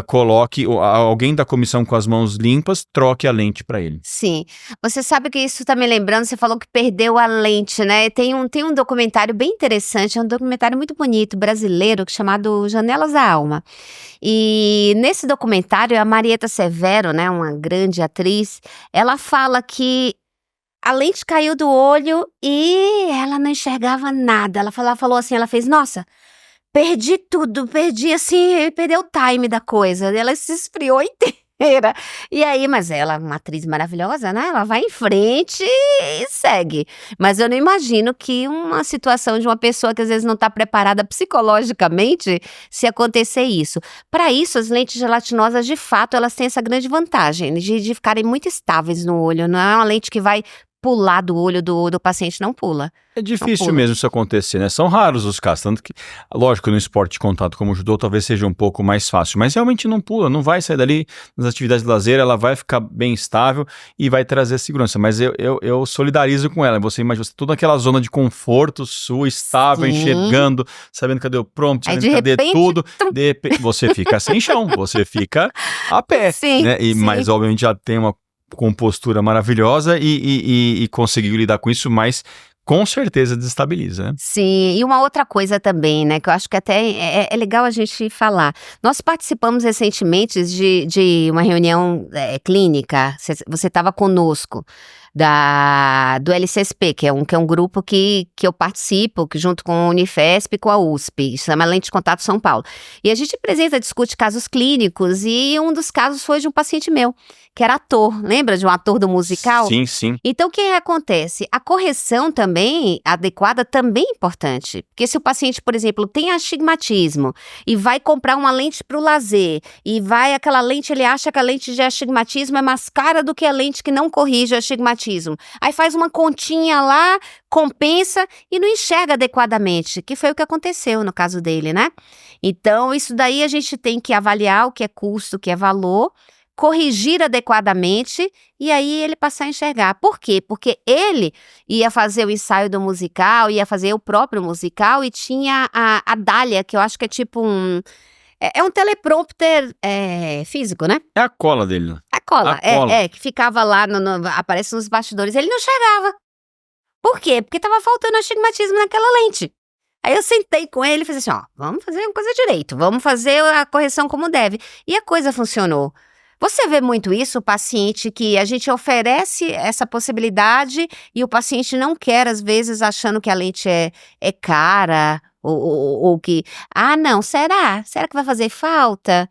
coloque alguém da comissão com as mãos limpas, troque a lente para ele. Sim, você sabe que isso está me lembrando, você falou que perdeu a lente, né? Tem um documentário bem interessante, é um documentário muito bonito, brasileiro, chamado Janelas da Alma. E nesse documentário, a Marieta Severo, né, uma grande atriz, ela fala que a lente caiu do olho e ela não enxergava nada. Ela falou assim, ela fez, nossa, perdi tudo, perdeu o time da coisa. Ela se esfriou inteira. E aí, mas ela é uma atriz maravilhosa, né? Ela vai em frente e segue. Mas eu não imagino que uma situação de uma pessoa que às vezes não está preparada psicologicamente, se acontecer isso. Para isso, as lentes gelatinosas, de fato, elas têm essa grande vantagem de ficarem muito estáveis no olho. Não é uma lente que vai pular do olho do paciente, não pula. É difícil mesmo isso acontecer, né? São raros os casos, tanto que, lógico, no esporte de contato como o judô talvez seja um pouco mais fácil, mas realmente não pula, não vai sair dali nas atividades de lazer, ela vai ficar bem estável e vai trazer segurança, mas eu solidarizo com ela, você imagina, toda aquela zona de conforto sua, estável, sim, enxergando, sabendo cadê o prompt, sabendo cadê repente, tudo, de repente, você fica sem chão, você fica a pé, sim, né? Sim. Mas obviamente já tem uma compostura maravilhosa e conseguiu lidar com isso, mas com certeza desestabiliza, né? Sim, e uma outra coisa também, né, que eu acho que até é legal a gente falar. Nós participamos recentemente de uma reunião clínica, você estava conosco, do LCSP, que é um grupo que eu participo, que junto com a Unifesp e com a USP, chama Lente de Contato São Paulo. E a gente apresenta, discute casos clínicos, e um dos casos foi de um paciente meu, que era ator, lembra de um ator do musical? Sim, sim. Então, o que acontece? A correção também, adequada, também é importante. Porque se o paciente, por exemplo, tem astigmatismo e vai comprar uma lente para o lazer, e aquela lente, ele acha que a lente de astigmatismo é mais cara do que a lente que não corrige o astigmatismo. Aí faz uma continha lá, compensa e não enxerga adequadamente, que foi o que aconteceu no caso dele, né? Então, isso daí a gente tem que avaliar o que é custo, o que é valor, corrigir adequadamente e aí ele passar a enxergar. Por quê? Porque ele ia fazer o ensaio do musical, ia fazer o próprio musical e tinha a Dália, que eu acho que é tipo um teleprompter físico, né? É a cola dele, né? A cola, A cola. que ficava lá, aparece nos bastidores, ele não enxergava. Por quê? Porque tava faltando astigmatismo naquela lente. Aí eu sentei com ele e falei assim, ó, vamos fazer uma coisa direito, vamos fazer a correção como deve. E a coisa funcionou. Você vê muito isso, o paciente que a gente oferece essa possibilidade e o paciente não quer, às vezes, achando que a lente é cara ou que... Ah, não, será? Será que vai fazer falta?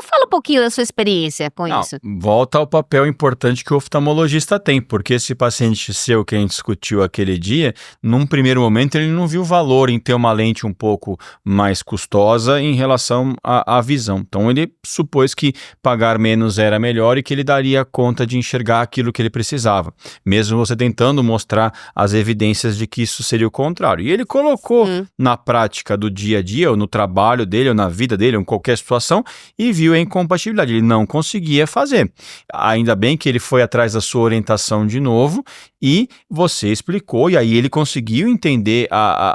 Fala um pouquinho da sua experiência com Não, isso. volta ao papel importante que o oftalmologista tem, porque esse paciente seu que a gente discutiu aquele dia, num primeiro momento ele não viu valor em ter uma lente um pouco mais custosa em relação à visão. Então ele supôs que pagar menos era melhor e que ele daria conta de enxergar aquilo que ele precisava, mesmo você tentando mostrar as evidências de que isso seria o contrário. E ele colocou na prática do dia a dia, ou no trabalho dele, ou na vida dele, ou em qualquer situação, e viu a incompatibilidade, ele não conseguia fazer. Ainda bem que ele foi atrás da sua orientação de novo e você explicou, e aí ele conseguiu entender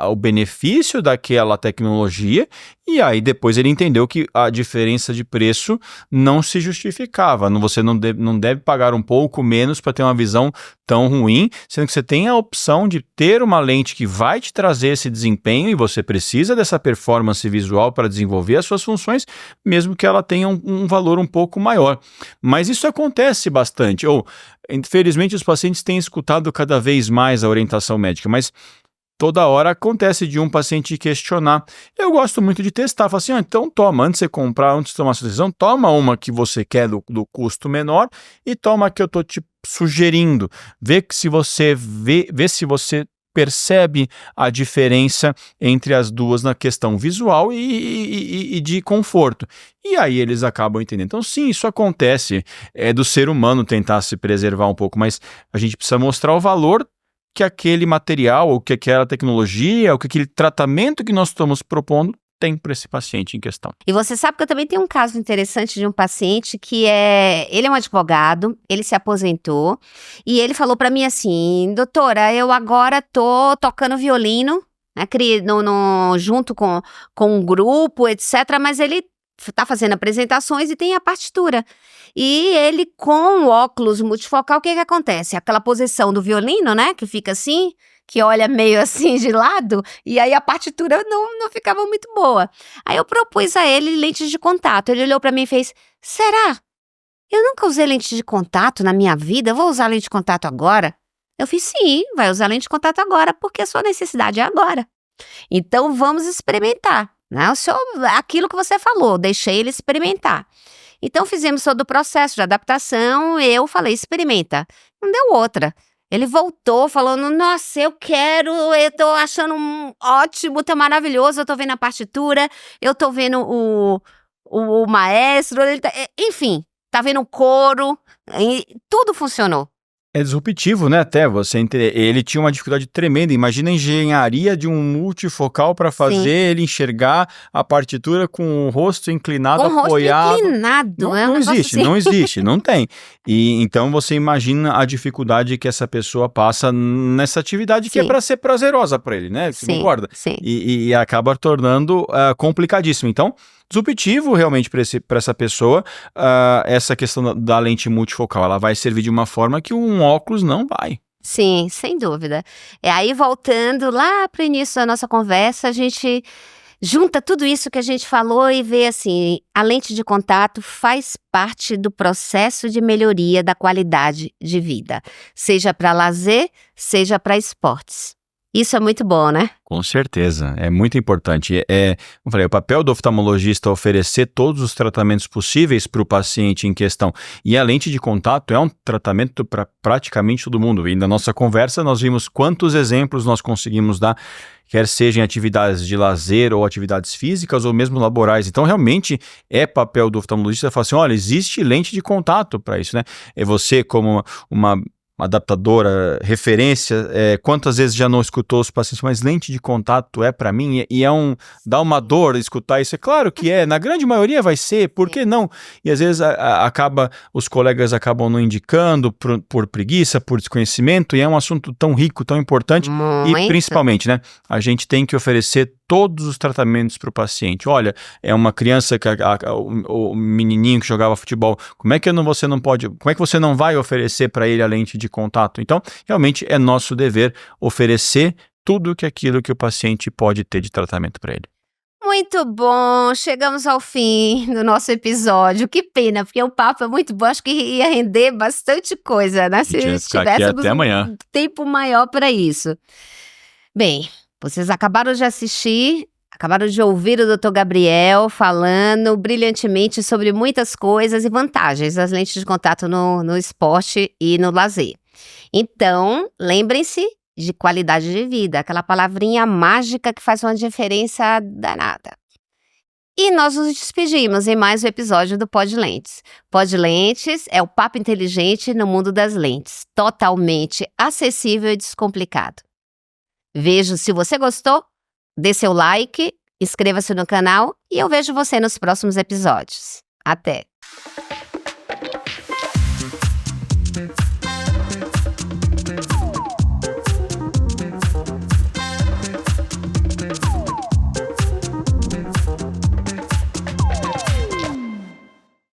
o benefício daquela tecnologia e aí depois ele entendeu que a diferença de preço não se justificava. Você não deve pagar um pouco menos para ter uma visão tão ruim, sendo que você tem a opção de ter uma lente que vai te trazer esse desempenho e você precisa dessa performance visual para desenvolver as suas funções, mesmo que ela tenha um valor um pouco maior. Mas isso acontece bastante, ou infelizmente os pacientes têm escutado cada vez mais a orientação médica, mas toda hora acontece de um paciente questionar. Eu gosto muito de testar, falo assim, então toma, antes de você comprar, antes de tomar sua decisão, toma uma que você quer do custo menor e toma a que eu estou te sugerindo. Vê se você percebe a diferença entre as duas na questão visual e de conforto. E aí eles acabam entendendo. Então sim, isso acontece, é do ser humano tentar se preservar um pouco, mas a gente precisa mostrar o valor que aquele material, ou que aquela tecnologia, ou que aquele tratamento que nós estamos propondo tem para esse paciente em questão. E você sabe que eu também tenho um caso interessante de um paciente que ele é um advogado, ele se aposentou, e ele falou para mim assim, doutora, eu agora tô tocando violino, né, junto com um grupo, etc., mas ele tá fazendo apresentações e tem a partitura. E ele, com o óculos multifocal, o que acontece? Aquela posição do violino, né, que fica assim, que olha meio assim de lado, e aí a partitura não ficava muito boa. Aí eu propus a ele lentes de contato. Ele olhou para mim e fez, será? Eu nunca usei lente de contato na minha vida, eu vou usar lente de contato agora? Eu fiz, sim, vai usar lente de contato agora, porque a sua necessidade é agora. Então vamos experimentar. Né? Aquilo que você falou, deixei ele experimentar. Então fizemos todo o processo de adaptação, eu falei, experimenta. Não deu outra. Ele voltou falando, nossa, eu tô achando ótimo, tá maravilhoso, eu tô vendo a partitura, eu tô vendo o maestro, enfim, tá vendo o coro, tudo funcionou. É disruptivo, né? Até ele tinha uma dificuldade tremenda. Imagina a engenharia de um multifocal para fazer ele enxergar a partitura com o rosto inclinado, apoiado. Rosto inclinado, não existe, assim. Não existe, não tem. E então você imagina a dificuldade que essa pessoa passa nessa atividade que é para ser prazerosa para ele, né? Você concorda? Sim. E acaba tornando complicadíssimo. Então, disruptivo realmente para essa pessoa, essa questão da lente multifocal. Ela vai servir de uma forma que um óculos não vai. Sim, sem dúvida. Aí voltando lá para o início da nossa conversa, a gente junta tudo isso que a gente falou e vê assim, a lente de contato faz parte do processo de melhoria da qualidade de vida, seja para lazer, seja para esportes. Isso é muito bom, né? Com certeza, é muito importante. Como eu falei, o papel do oftalmologista é oferecer todos os tratamentos possíveis para o paciente em questão. E a lente de contato é um tratamento para praticamente todo mundo. E na nossa conversa nós vimos quantos exemplos nós conseguimos dar, quer sejam atividades de lazer ou atividades físicas ou mesmo laborais. Então, realmente é papel do oftalmologista falar assim, olha, existe lente de contato para isso, né? É você como uma adaptadora, referência, quantas vezes já não escutou os pacientes, mas lente de contato é para mim, e dá uma dor escutar isso, é claro que na grande maioria vai ser, por que não? E às vezes os colegas acabam não indicando por preguiça, por desconhecimento, e é um assunto tão rico, tão importante, Muito. e principalmente, né, a gente tem que oferecer todos os tratamentos para o paciente. Olha, é uma criança, o menininho que jogava futebol, como é que você não vai oferecer para ele a lente de contato? Então, realmente é nosso dever oferecer tudo aquilo que o paciente pode ter de tratamento para ele. Muito bom, chegamos ao fim do nosso episódio. Que pena, porque o papo é muito bom, acho que ia render bastante coisa, né? A gente vai ficar aqui até amanhã. Um tempo maior para isso. Bem, vocês acabaram de assistir, acabaram de ouvir o Dr. Gabriel falando brilhantemente sobre muitas coisas e vantagens das lentes de contato no esporte e no lazer. Então, lembrem-se de qualidade de vida, aquela palavrinha mágica que faz uma diferença danada. E nós nos despedimos em mais um episódio do Pod Lentes. Pod Lentes é o papo inteligente no mundo das lentes, totalmente acessível e descomplicado. Vejo se você gostou, dê seu like, inscreva-se no canal e eu vejo você nos próximos episódios. Até!